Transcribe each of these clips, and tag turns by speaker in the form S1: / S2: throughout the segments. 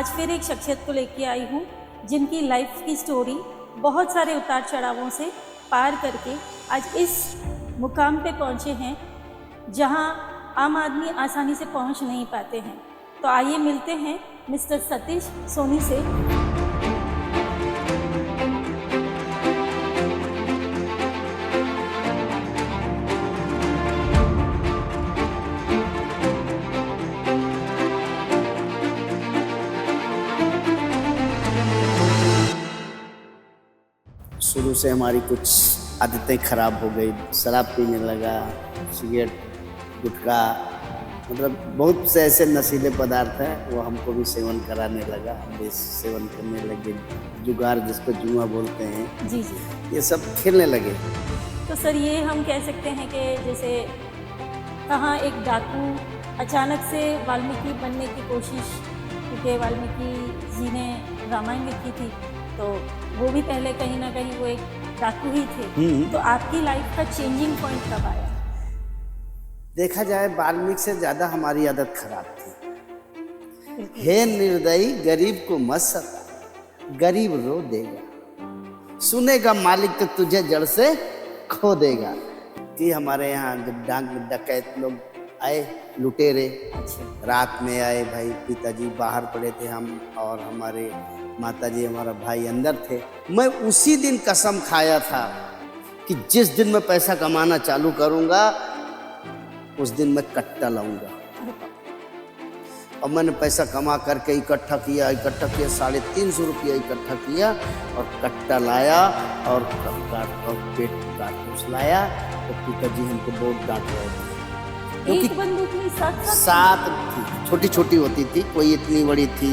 S1: आज फिर एक शख्सियत को लेके आई हूँ जिनकी लाइफ की स्टोरी बहुत सारे उतार चढ़ावों से पार करके आज इस मुकाम पे पहुँचे हैं जहाँ आम आदमी आसानी से पहुँच नहीं पाते हैं। तो आइए मिलते हैं मिस्टर सतीश सोनी से।
S2: शुरू से हमारी कुछ आदतें खराब हो गई, शराब पीने लगा, सिगरेट, गुटखा, मतलब बहुत से ऐसे नशीले पदार्थ हैं वो हमको भी सेवन कराने लगा। हम भी सेवन करने लगे, जुगार जिसको जुआ बोलते हैं,
S1: जी जी,
S2: ये सब खेलने लगे।
S1: तो सर ये हम कह सकते हैं कि जैसे कहाँ एक डाकू अचानक से वाल्मीकि बनने की कोशिश, क्योंकि वाल्मीकि जी ने रामायण लिखी थी तो वो भी पहले कहीं ना कहीं वो एक डाकू ही थे। तो आपकी लाइफ का चेंजिंग पॉइंट कब आया?
S2: देखा जाए वाल्मीकि से ज्यादा हमारी आदत खराब थी। हे निर्दयी गरीब को मत सता, गरीब रो देगा, सुनेगा मालिक तो तुझे जड़ से खो देगा। कि हमारे यहाँ जब डांग डकैत लोग आए, लुटेरे, रात में आए, भाई पिताजी बाहर पड़े थे, हम और हमारे माताजी, हमारा भाई अंदर थे। मैं उसी दिन कसम खाया था कि जिस दिन मैं पैसा कमाना चालू करूंगा उस दिन मैं कट्टा लाऊंगा। और मैंने पैसा कमा करके इकट्ठा किया 350 रुपया इकट्ठा किया और कट्टा लाया और पेट काट लाया। तो पिताजी हमको बहुत डांट रहे थे।
S1: एक बंदूक में
S2: सात थी, छोटी छोटी होती थी, कोई इतनी बड़ी थी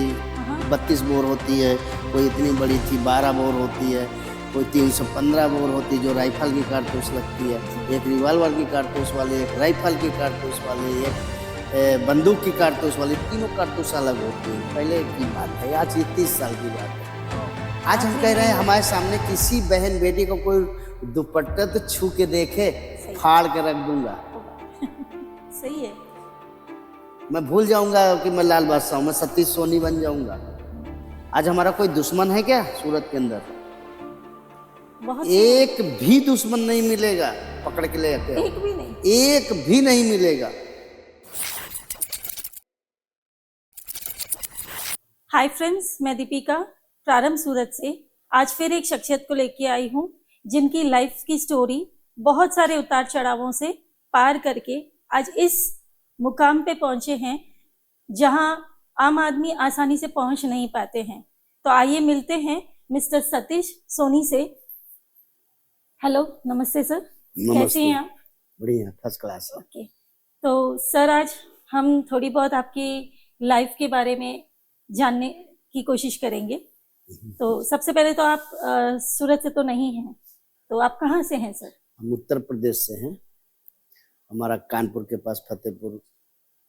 S2: 32 बोर होती है, कोई इतनी बड़ी थी 12 बोर होती है, कोई 315 बोर होती है जो राइफल की कारतूस लगती है, एक रिवॉल्वर की कारतूस वाली, एक राइफल की कारतूस वाली, एक बंदूक की कारतूस वाली, तीनों कारतूस अलग होती है। पहले की बात है, आज ये 30 साल की बात है। आज हम कह रहे हैं हमारे सामने किसी बहन बेटी को कोई दुपट्टा तो छू के देखे, फाड़ के रख दूंगा।
S1: सही है।
S2: मैं भूल जाऊंगा कि मैं लाल बादशाह हूं, मैं सतीश सोनी बन जाऊंगा। आज हमारा कोई दुश्मन है क्या सूरत के अंदर? एक भी दुश्मन नहीं मिलेगा पकड़ के ले जाते,
S1: एक भी नहीं,
S2: एक भी नहीं मिलेगा।
S1: हाय फ्रेंड्स, मैं दीपिका प्रारंभ सूरत से आज फिर एक शख्सियत को लेके आई हूँ जिनकी लाइफ की स्टोरी बहुत सारे उतार चढ़ावों से पार करके आज इस मुकाम पे पहुंचे हैं जहां आम आदमी आसानी से पहुंच नहीं पाते हैं। तो आइए मिलते हैं मिस्टर सतीश सोनी से। हेलो, नमस्ते सर। कैसे हैं आप?
S2: बढ़िया, फर्स्ट क्लास।
S1: ओके, तो सर आज हम थोड़ी बहुत आपकी लाइफ के बारे में जानने की कोशिश करेंगे। तो सबसे पहले तो आप सूरत से तो नहीं हैं, तो आप कहाँ से हैं सर?
S2: हम उत्तर प्रदेश से हैं। हमारा कानपुर के पास फतेहपुर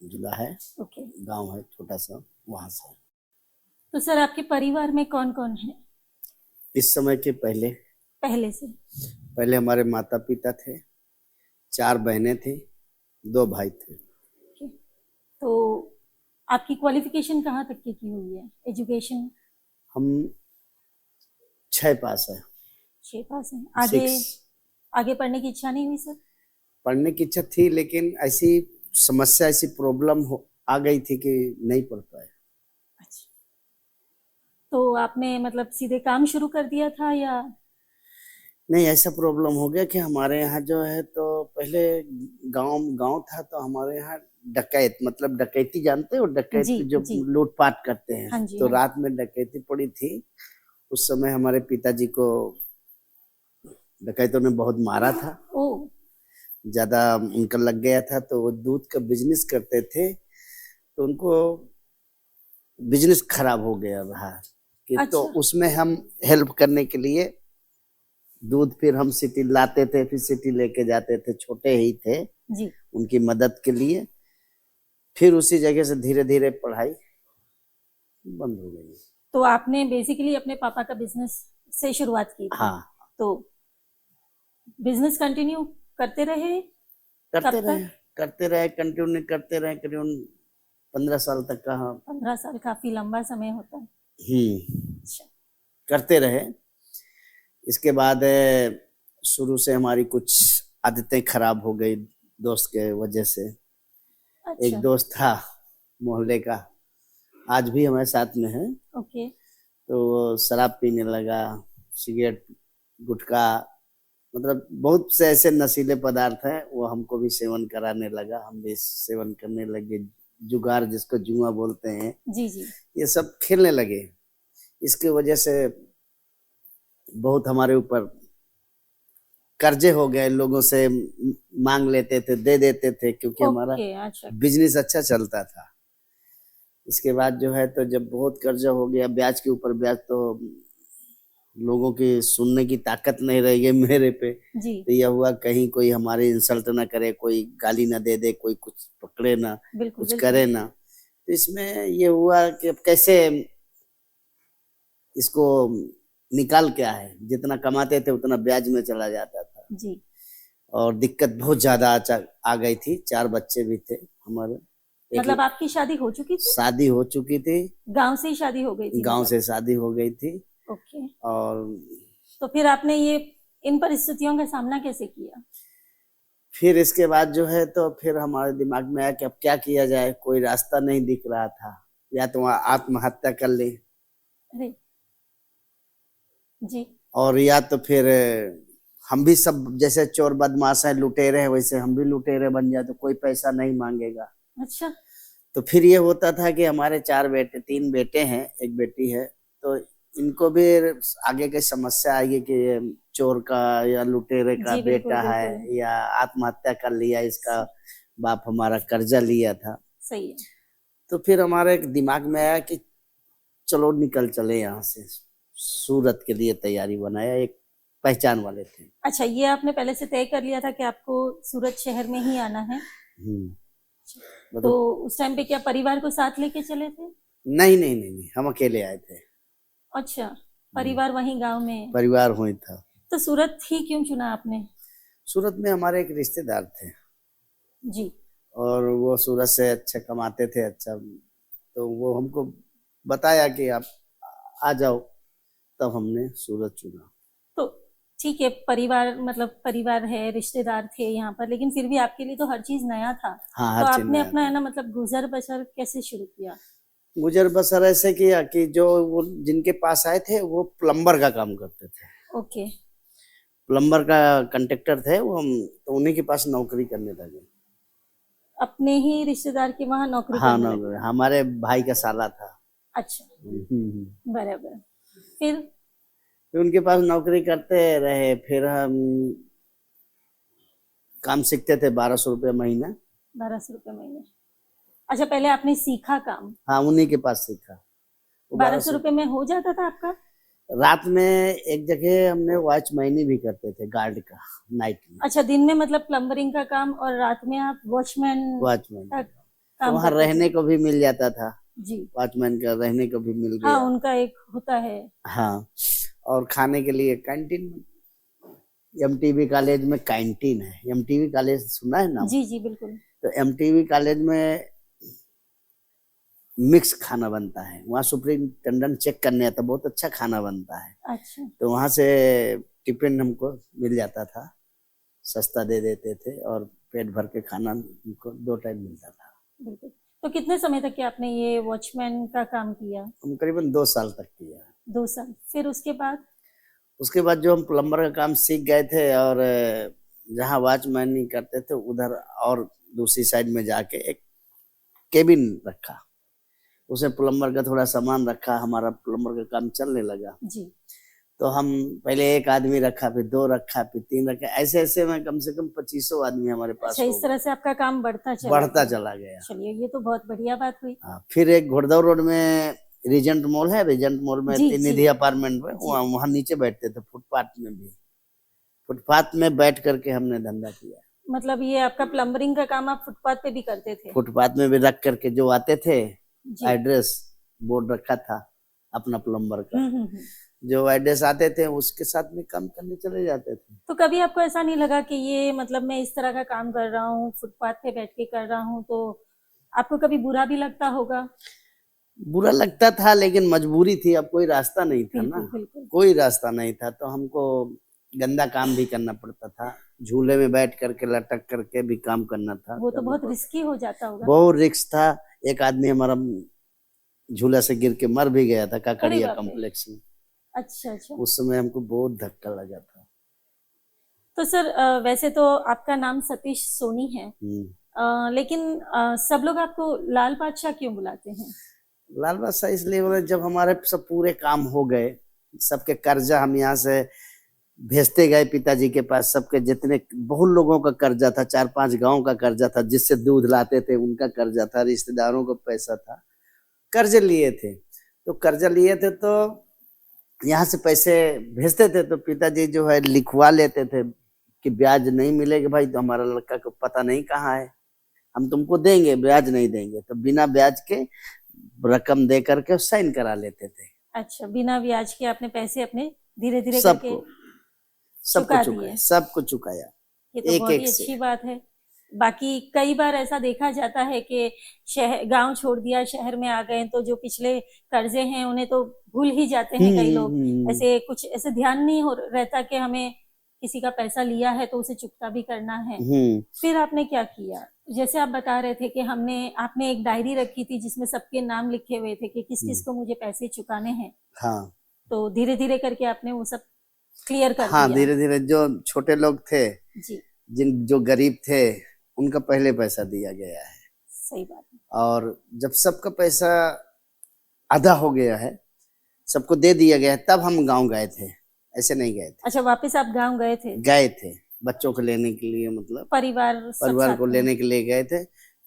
S2: जिला है, गांव है छोटा सा, वहां से।
S1: तो सर आपके परिवार में कौन कौन है?
S2: इस समय के पहले हमारे माता पिता थे, 4 बहनें थी, 2 भाई थे।
S1: तो आपकी क्वालिफिकेशन कहाँ तक की हुई है, एजुकेशन?
S2: हम 6 पास है।
S1: 6 पास है। आगे पढ़ने की इच्छा नहीं हुई सर?
S2: पढ़ने की इच्छा थी लेकिन ऐसी समस्या, ऐसी प्रॉब्लम आ गई थी कि नहीं पढ़ पाए।
S1: अच्छा, तो आपने मतलब सीधे काम शुरू कर दिया था या?
S2: नहीं, ऐसा प्रॉब्लम हो गया कि हमारे यहाँ जो है, तो पहले गांव था, तो हमारे यहाँ डकैत, मतलब डकैती जानते हो, डकैत जो लूटपाट करते हैं।
S1: हाँ जी,
S2: तो रात में डकैती पड़ी थी। उस समय हमारे पिताजी को डकैतों ने बहुत मारा था, ज्यादा उनका लग गया था। तो वो दूध का बिजनेस करते थे, तो उनको बिजनेस खराब हो गया रहा कि अच्छा। तो उसमें हम हेल्प करने के लिए दूध फिर हम सिटी लाते थे, फिर सिटी लेके जाते थे, छोटे ही थे जी। उनकी मदद के लिए। फिर उसी जगह से धीरे धीरे पढ़ाई बंद हो गई।
S1: तो आपने बेसिकली अपने पापा का बिजनेस से शुरुआत की थी?
S2: हाँ।
S1: तो बिजनेस कंटिन्यू करते रहे?
S2: कंटिन्यू करते रहे करीबन 15 साल तक का। हाँ।
S1: 15 साल काफी लंबा समय होता है। अच्छा।
S2: करते रहे। इसके बाद शुरू से हमारी कुछ आदतें खराब हो गई दोस्त के वजह से।
S1: अच्छा।
S2: एक दोस्त था मोहल्ले का, आज भी हमारे साथ में है।
S1: ओके।
S2: तो वो शराब पीने लगा, सिगरेट, गुटखा, मतलब बहुत से ऐसे नशीले पदार्थ हैं वो हमको भी सेवन कराने लगा, हम भी सेवन करने लगे। जुगार जिसको जुआ बोलते हैं,
S1: जी जी।
S2: ये सब खेलने लगे। इसकी वजह से बहुत हमारे ऊपर कर्जे हो गए, लोगों से मांग लेते थे, दे देते थे, क्योंकि हमारा
S1: अच्छा।
S2: बिजनेस अच्छा चलता था। इसके बाद जो है तो जब बहुत कर्जा हो गया, ब्याज के ऊपर ब्याज, तो लोगों की सुनने की ताकत नहीं रह गई मेरे पे।
S1: जी।
S2: तो यह हुआ कहीं कोई हमारे इंसल्ट ना करे, कोई गाली ना दे दे, कोई कुछ पकड़े ना, कुछ करे ना। तो इसमें ये हुआ कि अब कैसे इसको निकाल क्या है, जितना कमाते थे उतना ब्याज में चला जाता था।
S1: जी।
S2: और दिक्कत बहुत ज्यादा आ गई थी। 4 बच्चे भी थे हमारे।
S1: मतलब आपकी शादी हो चुकी थी?
S2: शादी हो चुकी थी।
S1: गांव से ही शादी हो गई थी?
S2: गांव से शादी हो गई थी।
S1: ओके।
S2: और
S1: तो फिर आपने ये इन परिस्थितियों का सामना कैसे किया?
S2: फिर इसके बाद जो है तो फिर हमारे दिमाग में आया कि अब क्या किया जाए, कोई रास्ता नहीं दिख रहा था। या तो आत्महत्या कर ले,
S1: अरे जी,
S2: और या तो फिर हम भी सब जैसे चोर बदमाश हैं, लुटेरे हैं, वैसे हम भी लुटेरे बन जाए तो कोई पैसा नहीं मांगेगा।
S1: अच्छा।
S2: तो फिर ये होता था कि हमारे 4 बेटे, 3 बेटे हैं, एक बेटी है, तो इनको भी आगे की समस्या आएगी कि ये चोर का या लुटेरे का
S1: जी, बिल्कुल,
S2: बेटा है,
S1: बिल्कुल।
S2: या आत्महत्या कर लिया, इसका बाप हमारा कर्जा लिया था।
S1: सही है।
S2: तो फिर हमारे दिमाग में आया कि चलो निकल चले यहाँ से। सूरत के लिए तैयारी बनाया, एक पहचान वाले थे।
S1: अच्छा, ये आपने पहले से तय कर लिया था कि आपको सूरत शहर में ही आना है? तो उस टाइम पे क्या परिवार को साथ लेके चले थे?
S2: नहीं नहीं नहीं नहीं, हम अकेले आए थे।
S1: अच्छा, परिवार वहीं गांव में?
S2: परिवार वहीं था।
S1: तो सूरत ही क्यों चुना आपने?
S2: सूरत में हमारे एक रिश्तेदार थे
S1: जी।
S2: और वो सूरत से अच्छा कमाते थे, अच्छा, तो वो हमको बताया कि आप आ जाओ, तब हमने सूरत चुना।
S1: तो ठीक है, परिवार मतलब परिवार है, रिश्तेदार थे यहाँ पर, लेकिन फिर भी आपके लिए तो हर चीज नया था।
S2: हाँ,
S1: तो
S2: हर चीज
S1: आपने
S2: नया
S1: अपना
S2: था।
S1: है ना मतलब गुजर बसर कैसे शुरू किया?
S2: गुजर बसर ऐसे किया कि जो वो जिनके पास आए थे वो प्लम्बर का काम करते थे।
S1: ओके।
S2: प्लम्बर का कंट्रैक्टर थे वो, हम तो उन्हीं के पास नौकरी करने लगे।
S1: अपने ही रिश्तेदार के वहां नौकरी
S2: हाँ,
S1: करने लगे?
S2: हमारे भाई का साला था।
S1: अच्छा। बराबर। फिर
S2: उनके पास नौकरी करते रहे। फिर हम काम सीखते थे, 1200 रुपये महीना।
S1: 1200 रुपये महीने? अच्छा, पहले आपने सीखा काम?
S2: हाँ, उन्हीं के पास सीखा।
S1: 1200 रुपये में हो जाता था आपका?
S2: रात में एक जगह हमने वॉचमैनी भी करते थे, गार्ड का, नाइट में।
S1: अच्छा, दिन में मतलब प्लम्बरिंग का काम और रात में आप वॉचमैन का काम
S2: वहाँ रहने को भी मिल जाता था।
S1: जी।
S2: वॉचमैन का रहने को भी मिल गया।
S1: हाँ, उनका एक होता है।
S2: हाँ, और खाने के लिए कैंटीन, एमटीवी कॉलेज में कैंटीन है। एमटीवी कॉलेज सुना है ना?
S1: जी जी, बिल्कुल।
S2: तो एमटीवी कॉलेज में मिक्स खाना बनता है, वहाँ सुपरिटेंडेंट चेक करने आता, बहुत अच्छा खाना बनता है।
S1: अच्छा।
S2: तो वहाँ से टिफिन हमको मिल जाता था, सस्ता दे देते थे, और पेट भर के खाना हमको 2 टाइम मिलता था।
S1: बिल्कुल। तो कितने समय तक के आपने ये वॉचमैन का काम किया?
S2: हम करीबन 2 साल तक किया।
S1: 2 साल। फिर उसके बाद
S2: जो हम प्लम्बर का काम सीख गए थे, और जहाँ वॉचमैन नहीं करते थे उधर और दूसरी साइड में जाके एक केबिन रखा, उसमें प्लम्बर का थोड़ा सामान रखा, हमारा प्लम्बर का काम चलने लगा
S1: जी।
S2: तो हम पहले 1 आदमी रखा, फिर 2 रखा, फिर 3 रखा, ऐसे ऐसे में कम से कम 2500 आदमी हमारे पास।
S1: अच्छा, इस तरह से आपका काम बढ़ता
S2: चला गया।
S1: चलिए, ये तो बहुत बढ़िया बात हुई।
S2: हाँ, फिर एक घोड़दौड़ रोड में रीजेंट मॉल है, रीजेंट मॉल में निधि अपार्टमेंट में, वहाँ नीचे बैठते थे, फुटपाथ में भी, फुटपाथ में बैठ करके हमने धंधा किया।
S1: मतलब ये आपका प्लम्बरिंग का काम आप फुटपाथ पे भी करते थे?
S2: फुटपाथ में भी रख करके जो आते थे, एड्रेस बोर्ड रखा था अपना प्लम्बर का, जो एड्रेस आते थे उसके साथ में काम करने चले जाते थे।
S1: तो कभी आपको ऐसा नहीं लगा कि ये मतलब मैं इस तरह का काम कर रहा हूँ, फुटपाथ पे बैठ के कर रहा हूँ, तो आपको कभी बुरा भी लगता होगा?
S2: बुरा लगता था, लेकिन मजबूरी थी, अब कोई रास्ता नहीं था ना,
S1: बिल्कुल बिल्कुल।
S2: कोई रास्ता नहीं था, तो हमको गंदा काम भी करना पड़ता था, झूले में बैठ करके लटक करके भी काम करना था।
S1: वो तो बहुत रिस्की हो जाता होगा।
S2: बहुत रिस्क था। एक आदमी हमारा झूला से गिर के मर भी गया था
S1: अरे
S2: काकड़िया
S1: बाप रे।
S2: कॉम्प्लेक्स में।
S1: अच्छा अच्छा।
S2: उस समय हमको बहुत धक्का लगा था।
S1: तो सर वैसे तो आपका नाम सतीश सोनी है, लेकिन सब लोग आपको लाल बादशाह क्यों बुलाते हैं?
S2: लाल बादशाह इसलिए बोले, जब हमारे सब पूरे काम हो गए, सबके कर्जा हम यहाँ से भेजते गए पिताजी के पास, सबके जितने बहुत लोगों का कर्जा था, 4-5 गांव का कर्जा था, जिससे दूध लाते थे उनका कर्जा था, रिश्तेदारों का पैसा था, कर्जे लिए थे। तो कर्जा लिए थे तो यहाँ से पैसे भेजते थे, तो पिताजी जो है लिखवा लेते थे कि ब्याज नहीं मिलेगा भाई, तो हमारा लड़का को पता नहीं कहाँ है, हम तुमको देंगे, ब्याज नहीं देंगे, तो बिना ब्याज के रकम दे करके साइन करा लेते थे।
S1: अच्छा, बिना ब्याज के आपने पैसे अपने धीरे धीरे करके
S2: सबको
S1: चुका दिए?
S2: सबको चुकाया।
S1: ये तो बहुत ही अच्छी बात है। बाकी कई बार ऐसा देखा जाता है कि शहर गांव छोड़ दिया, शहर में आ गए, तो जो पिछले कर्जे हैं उन्हें तो भूल ही जाते हैं कई लोग। ऐसे कुछ ऐसे ध्यान नहीं हो रहता कि हमें किसी का पैसा लिया है तो उसे चुकता भी करना है। फिर आपने क्या किया? जैसे आप बता रहे थे कि आपने एक डायरी रखी थी जिसमें सबके नाम लिखे हुए थे कि किस किस को मुझे पैसे चुकाने हैं।
S2: हाँ।
S1: तो धीरे धीरे करके आपने वो सब क्लियर कर
S2: हाँ,
S1: दिया?
S2: धीरे धीरे जो छोटे लोग थे
S1: जी,
S2: जो गरीब थे उनका पहले पैसा दिया गया है।
S1: सही बात है।
S2: और जब सबका पैसा आधा हो गया है, सबको दे दिया गया है, तब हम गांव गए थे, ऐसे नहीं गए थे।
S1: अच्छा, वापस आप गांव गए थे?
S2: गए थे बच्चों को लेने के लिए, मतलब परिवार को लेने के लिए गए थे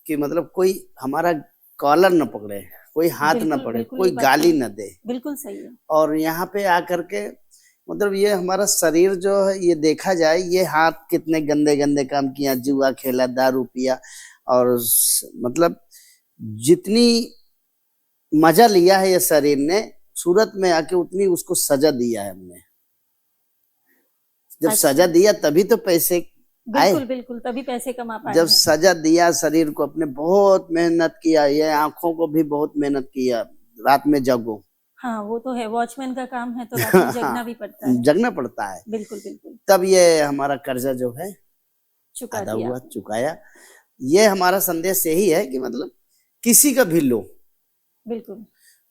S2: कि मतलब कोई हमारा कॉलर न पकड़े, कोई हाथ न पकड़े, कोई गाली न दे।
S1: बिल्कुल सही है।
S2: और यहाँ पे आकर के मतलब ये हमारा शरीर जो है, ये देखा जाए, ये हाथ कितने गंदे गंदे काम किया, जुआ खेला, दारू पिया, और मतलब जितनी मजा लिया है ये शरीर ने, सूरत में आके उतनी उसको सजा दिया है हमने। जब सजा दिया तभी तो पैसे आए।
S1: बिल्कुल बिल्कुल, तभी पैसे कमा पाए।
S2: जब सजा दिया शरीर को, अपने बहुत मेहनत किया, ये आंखों को भी बहुत मेहनत किया, रात में जगो।
S1: हाँ, वो तो है, वॉचमैन का काम है तो रात में जगना भी पड़ता है।
S2: जगना पड़ता है।
S1: बिल्कुल बिल्कुल।
S2: तब ये हमारा कर्जा जो है
S1: चुका दिया,
S2: चुकाया। ये हमारा संदेश यही है कि मतलब किसी का भी लो,
S1: बिल्कुल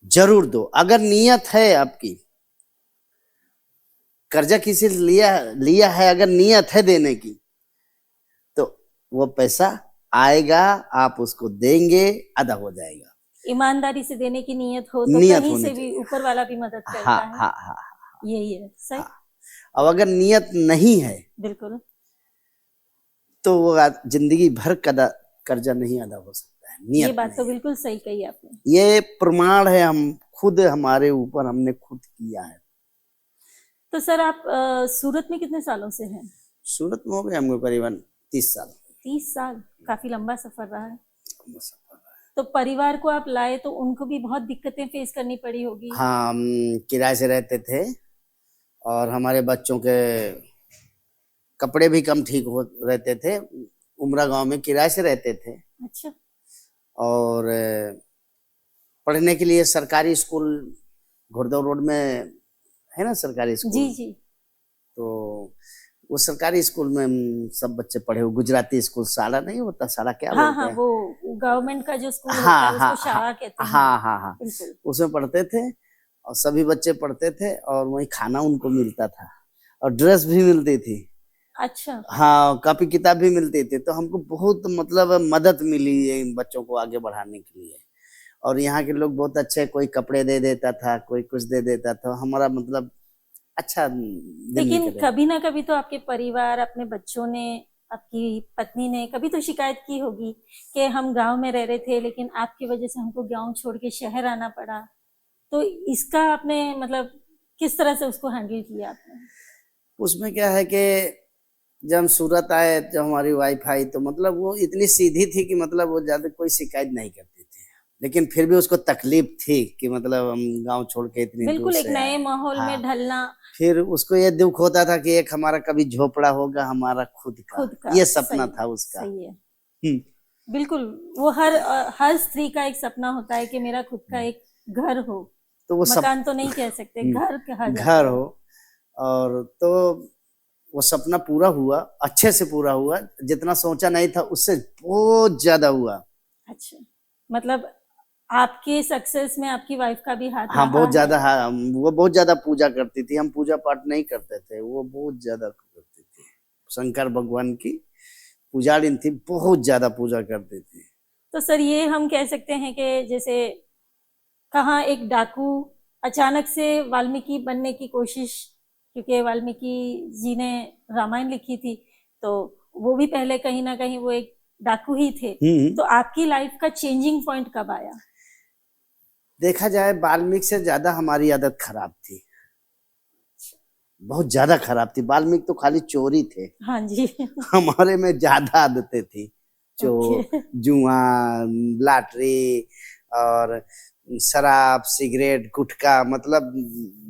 S2: जरूर दो, अगर नियत है आपकी, कर्जा किसी से लिया है, अगर नियत है देने की, तो वो पैसा आएगा, आप उसको देंगे, अदा हो जाएगा।
S1: ईमानदारी से देने की नियत हो तो कहीं से भी ऊपर वाला भी मदद करता है। हाँ, यही है सही।
S2: अब अगर नियत नहीं है,
S1: बिल्कुल,
S2: तो वो जिंदगी भर कर्जा नहीं अदा हो सकता है। नियत
S1: ये बात तो बिल्कुल सही कही आपने।
S2: ये प्रमाण है, हम खुद, हमारे ऊपर हमने खुद किया है।
S1: तो सर आप सूरत में कितने सालों से हैं?
S2: सूरत में हो गए हमको करीबन 30 साल।
S1: 30 साल, काफी लंबा सफर रहा है। तो परिवार को आप लाए तो उनको भी बहुत दिक्कतें फेस करनी पड़ी होगी।
S2: हाँ, हम किराए से रहते थे, और हमारे बच्चों के कपड़े भी कम ठीक हो रहते थे। उमरा गांव में किराए से रहते थे।
S1: अच्छा। और
S2: पढ़ने के लिए सरकारी स्कूल घोड़दौड़ रोड में है ना, सरकारी स्कूल।
S1: जी जी।
S2: तो वो सरकारी स्कूल में हम सब बच्चे पढ़े हुए। गुजराती स्कूल, शाला नहीं होता, शाला क्या
S1: हाँ,
S2: बोलते हैं?
S1: वो गवर्नमेंट का जो स्कूल होता है उसको शाला कहते हैं।
S2: हाँ, उसमें पढ़ते थे, और सभी बच्चे पढ़ते थे, और वही खाना उनको मिलता था, और ड्रेस भी मिलती थी।
S1: अच्छा।
S2: हाँ, कॉपी किताब भी मिलती थी। तो हमको बहुत मतलब मदद मिली है इन बच्चों को आगे बढ़ाने के लिए। और यहाँ के लोग बहुत अच्छे, कोई कपड़े दे देता था, कोई कुछ दे देता था, हमारा मतलब अच्छा।
S1: लेकिन कभी ना कभी तो आपके परिवार, अपने बच्चों ने, आपकी पत्नी ने कभी तो शिकायत की होगी कि हम गांव में रह रहे थे लेकिन आपकी वजह से हमको गांव छोड़ के शहर आना पड़ा। तो इसका आपने मतलब किस तरह से उसको हैंडल किया आपने?
S2: उसमें क्या है कि जब हम सूरत आए, जब हमारी वाइफ आई, तो मतलब वो इतनी सीधी थी कि मतलब वो ज्यादा कोई शिकायत नहीं करती थी, लेकिन फिर भी उसको तकलीफ थी कि मतलब हम गांव छोड़ के इतनी दूर से
S1: बिल्कुल, एक नए माहौल में ढलना।
S2: फिर उसको ये दुख होता था कि एक हमारा कभी झोपड़ा होगा, हमारा खुद का। ये सपना था उसका।
S1: सही है। बिल्कुल। वो हर स्त्री का एक सपना होता है कि मेरा खुद का एक घर हो।
S2: तो वो
S1: मकान तो नहीं कह सकते, घर कहा जाता
S2: घर
S1: है।
S2: हो। और तो वो सपना पूरा हुआ, अच्छे से पूरा हुआ, जितना सोचा नहीं था उससे बहुत ज्यादा हुआ।
S1: अच्छा, मतलब आपके सक्सेस में आपकी वाइफ का भी हाथ
S2: हाँ
S1: रहा
S2: बहुत ज्यादा,
S1: है।
S2: हाँ वो बहुत ज्यादा पूजा करती थी, हम पूजा पाठ नहीं करते थे, वो बहुत ज्यादा करती थी। शंकर भगवान की पुजारिन थी, बहुत ज्यादा पूजा करती थी।
S1: तो सर ये हम कह सकते हैं कि जैसे कहाँ एक डाकू अचानक से वाल्मीकि बनने की कोशिश, क्योंकि वाल्मीकि जी ने रामायण लिखी थी, तो वो भी पहले कहीं ना कहीं वो एक डाकू ही थे। तो आपकी लाइफ का चेंजिंग पॉइंट कब आया?
S2: देखा जाए वाल्मीकि से ज्यादा हमारी आदत खराब थी, बहुत ज्यादा खराब थी। वाल्मीकि तो खाली चोरी थे,
S1: हाँ जी।
S2: हमारे में ज्यादा आदतें थी। चोर,
S1: ओके।
S2: जुआ, लॉटरी और शराब, सिगरेट, गुटखा, मतलब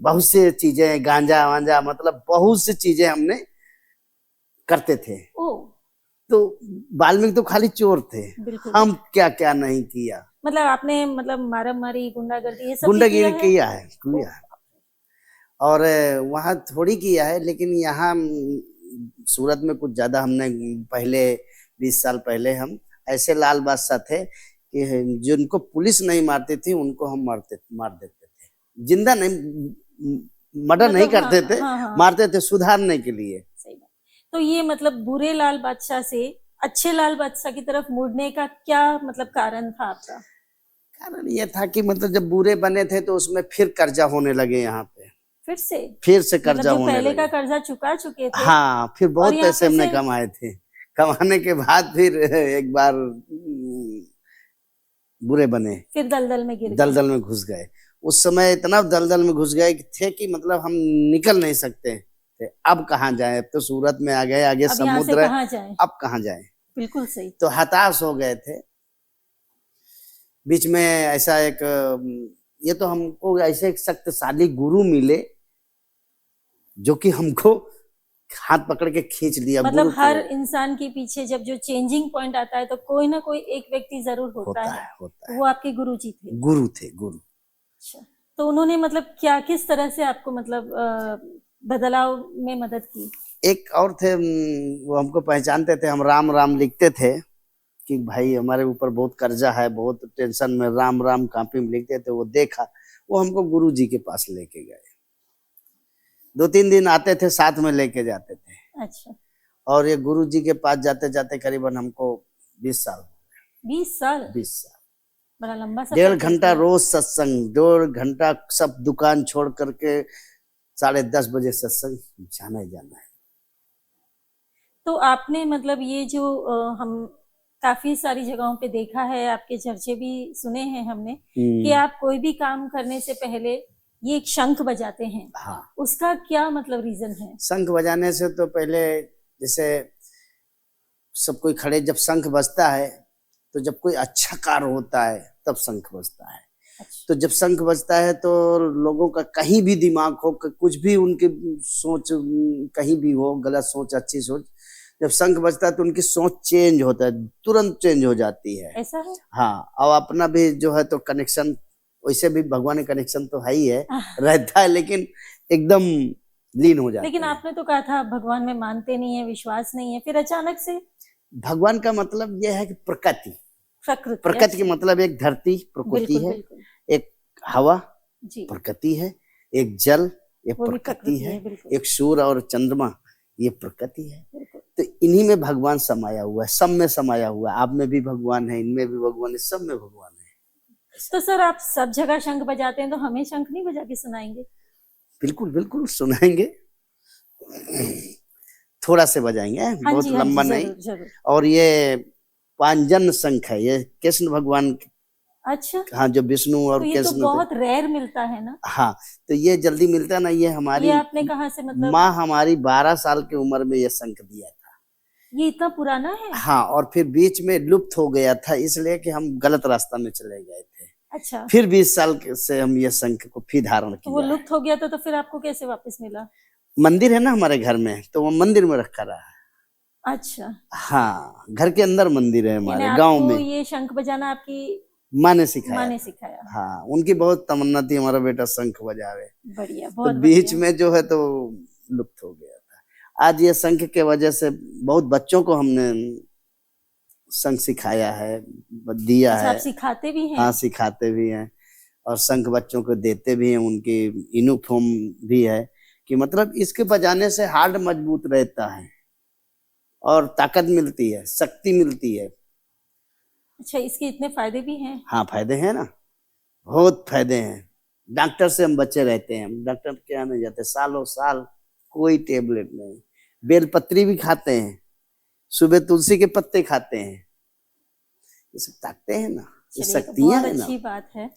S2: बहुत से चीजें, गांजा वांजा, मतलब बहुत सी चीजें हमने करते थे।
S1: ओ,
S2: तो वाल्मीकि तो खाली चोर थे,
S1: बिल्कुल।
S2: हम क्या क्या नहीं किया।
S1: मतलब आपने मतलब मारा मारी, गुंडागर्दी, ये सब भी किया
S2: गुंडागिरी
S1: है?
S2: किया है,
S1: ओ,
S2: किया है। और वहाँ थोड़ी किया है, लेकिन यहाँ सूरत में कुछ ज्यादा हमने पहले 20 साल पहले हम ऐसे लाल बादशाह थे कि जिनको पुलिस नहीं मारती थी उनको हम मार देते थे। जिंदा नहीं, मर्डर नहीं
S1: मतलब हाँ
S2: करते थे,
S1: हाँ हाँ,
S2: मारते थे सुधारने के लिए।
S1: सही बात। तो ये मतलब बुरे लाल बादशाह से अच्छे लाल बादशाह की तरफ मुड़ने का क्या मतलब कारण था आपका?
S2: कारण ये था कि मतलब जब बुरे बने थे तो उसमें फिर कर्जा होने लगे, यहाँ पे
S1: फिर से?
S2: फिर से
S1: मतलब
S2: कर्जा
S1: जो
S2: होने
S1: पहले का
S2: लगे।
S1: कर्जा चुका चुके थे
S2: हाँ फिर
S1: और
S2: बहुत
S1: यहाँ
S2: पैसे
S1: फिर
S2: हमने
S1: से
S2: कमाए थे, कमाने के बाद फिर एक बार बुरे बने,
S1: फिर दलदल में गिर गए।
S2: दलदल में घुस गए। उस समय इतना दलदल में घुस गए कि थे कि मतलब हम निकल नहीं सकते थे। अब कहाँ जाए, अब तो सूरत में आ गए, आगे
S1: अब यहाँ से
S2: समुद्र है,
S1: कहाँ जाए?
S2: अब कहाँ जाए।
S1: बिल्कुल सही।
S2: तो हताश हो गए थे। बीच में ऐसा एक ये तो हमको ऐसे एक शक्तिशाली गुरु मिले जो कि हमको हाथ पकड़ के खींच लिया।
S1: मतलब
S2: गुरु
S1: हर
S2: थे।
S1: इंसान के पीछे जब जो चेंजिंग पॉइंट आता है तो कोई ना कोई एक व्यक्ति जरूर होता है।
S2: होता
S1: तो
S2: है।
S1: वो आपके गुरु जी थे?
S2: गुरु थे, गुरु।
S1: अच्छा, तो उन्होंने मतलब क्या किस तरह से आपको मतलब बदलाव में मदद की?
S2: एक और थे, वो हमको पहचानते थे, हम राम राम लिखते थे कि भाई हमारे ऊपर बहुत कर्जा है, बहुत टेंशन में, राम राम कापी में लिखते थे। वो देखा, वो हमको गुरु जी के पास लेके गए। 2-3 दिन आते थे, साथ में लेके जाते थे।
S1: अच्छा,
S2: और ये गुरु जी के पास जाते जाते करीबन हमको 20 साल।
S1: 20 साल?
S2: 20 साल।
S1: बड़ा लंबा सफर
S2: 1.5
S1: तय
S2: घंटा
S1: किया।
S2: रोज सत्संग, 1.5 घंटा सब दुकान छोड़ करके 10:30 बजे सत्संग जाना ही जाना है।
S1: तो आपने मतलब ये जो हम काफी सारी जगहों पे देखा है, आपके चर्चे भी सुने हैं हमने कि आप कोई भी काम करने से पहले ये एक शंख बजाते हैं।
S2: हाँ,
S1: उसका क्या मतलब रीजन है?
S2: शंख बजाने से तो पहले, जैसे सब कोई खड़े, जब शंख बजता है तो जब कोई अच्छा कार्य होता है तब शंख बजता है।
S1: अच्छा,
S2: तो जब शंख बजता है तो लोगों का कहीं भी दिमाग हो, कुछ भी उनकी सोच कहीं भी हो, गलत सोच अच्छी सोच, जब शंख बजता है तो उनकी सोच चेंज होता है, तुरंत चेंज हो जाती है।
S1: ऐसा है?
S2: हाँ, और अपना भी जो है तो कनेक्शन, वैसे भी भगवान का कनेक्शन तो है ही है, रहता है, लेकिन एकदम लीन हो जाते
S1: लेकिन
S2: हैं।
S1: आपने तो कहा था भगवान में मानते नहीं है, विश्वास नहीं है, फिर अचानक से?
S2: भगवान का मतलब यह है कि प्रकृति,
S1: प्रकृति।
S2: प्रकृति के
S1: अच्छा,
S2: मतलब एक धरती प्रकृति
S1: बिल्कुल
S2: है,
S1: बिल्कुल
S2: एक हवा
S1: जी,
S2: प्रकृति है, एक जल ये
S1: वो भी
S2: प्रकृति है,
S1: बिल्कुल
S2: एक सूर्य और चंद्रमा ये प्रकृति है।
S1: बिल्कुल।
S2: तो इन्हीं में भगवान समाया हुआ है, सब में समाया हुआ है। आप में भी भगवान है, इनमें भी भगवान है, सब में भगवान है।
S1: तो सर आप सब जगह शंख बजाते हैं, तो हमें शंख नहीं बजा के सुनाएंगे?
S2: बिल्कुल बिल्कुल सुनाएंगे, थोड़ा से बजाएंगे,
S1: हाँ
S2: बहुत
S1: जी, हाँ
S2: लंबा
S1: जी,
S2: नहीं।
S1: जरूर जरूर।
S2: और ये पांजन शंख है, ये कृष्ण भगवान,
S1: अच्छा,
S2: हाँ, जो विष्णु और
S1: तो ये तो
S2: कृष्ण थे।
S1: बहुत रेयर मिलता है ना?
S2: हाँ, तो ये जल्दी मिलता ना, ये हमारी
S1: ये आपने कहाँ से मतलब?
S2: माँ हमारी 12 साल की उम्र में ये शंख दिया था।
S1: ये इतना पुराना है?
S2: हाँ, और फिर बीच में लुप्त हो गया था, इसलिए कि हम गलत रास्ता में चले गए थे।
S1: अच्छा,
S2: फिर 20 साल से हम ये शंख को फिर धारण
S1: तो वो
S2: किया है।
S1: लुप्त हो गया था, तो फिर आपको कैसे वापस मिला?
S2: मंदिर है ना हमारे घर में, तो वो मंदिर में रखा रहा है।
S1: अच्छा,
S2: हाँ, घर के अंदर मंदिर है
S1: यानी
S2: हमारे गांव
S1: आपको
S2: में।
S1: ये शंख बजाना आपकी
S2: माँ ने
S1: माँ
S2: सिखाया
S1: ने
S2: था।
S1: सिखाया।
S2: हाँ, उनकी बहुत तमन्ना थी हमारा बेटा शंख बजावे।
S1: बढ़िया,
S2: तो
S1: बहुत
S2: बीच
S1: बढ़िया।
S2: में जो है तो लुप्त हो गया था। आज ये शंख के वजह से बहुत बच्चों को हमने शंख सिखाया है, दिया
S1: अच्छा, आप
S2: है।
S1: सिखाते भी हैं?
S2: हाँ, सिखाते भी हैं और शंख बच्चों को देते भी हैं। उनकी यूनिफॉर्म भी है कि मतलब इसके बजाने से हार्ट मजबूत रहता है और ताकत मिलती है, शक्ति मिलती है।
S1: अच्छा, इसके इतने फायदे भी हैं?
S2: हाँ, फायदे हैं ना, बहुत फायदे हैं। डॉक्टर से हम बचे रहते हैं, हम डॉक्टर के यहाँ नहीं जाते सालों साल, कोई टेबलेट नहीं। बेलपत्री भी खाते हैं, सुबह तुलसी के पत्ते खाते हैं, ये सब ताकतें हैं ना, ये
S1: चलिए, ये तो
S2: शक्तियां
S1: बहुत
S2: हैं ना।
S1: अच्छी बात है।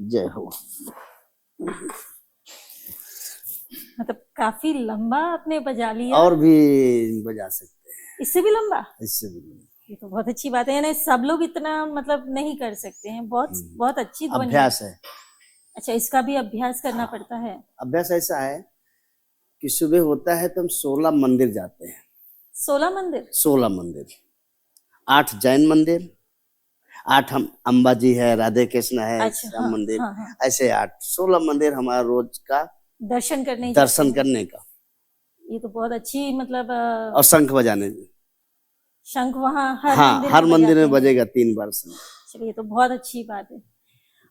S2: जय हो।
S1: मतलब काफी लंबा आपने बजा लिया।
S2: और भी बजा सकते हैं,
S1: इससे भी लंबा?
S2: इससे भी।
S1: ये तो बहुत अच्छी बात है, यानी सब लोग इतना मतलब नहीं कर सकते हैं। बहुत बहुत अच्छी ध्वनि है।
S2: अभ्यास है।
S1: अच्छा, इसका भी अभ्यास करना पड़ता है?
S2: अभ्यास ऐसा है कि सुबह होता है तो हम 16 मंदिर जाते हैं।
S1: 16 मंदिर?
S2: 16 मंदिर, 8 जैन मंदिर, 8 हम अंबाजी है, राधे कृष्ण है,
S1: अच्छा,
S2: श्याम
S1: हाँ
S2: मंदिर,
S1: हाँ हाँ।
S2: ऐसे 16 मंदिर हमारा रोज का
S1: दर्शन करने ही जाते
S2: दर्शन
S1: हैं।
S2: करने का।
S1: ये तो बहुत अच्छी मतलब
S2: और शंख बजाने।
S1: शंख वहाँ हर
S2: हाँ,
S1: मंदिर
S2: हर
S1: में
S2: मंदिर
S1: बजाते
S2: में
S1: हैं।
S2: बजेगा 3 बार शंख।
S1: चलिए, ये तो बहुत अच्छी बात है।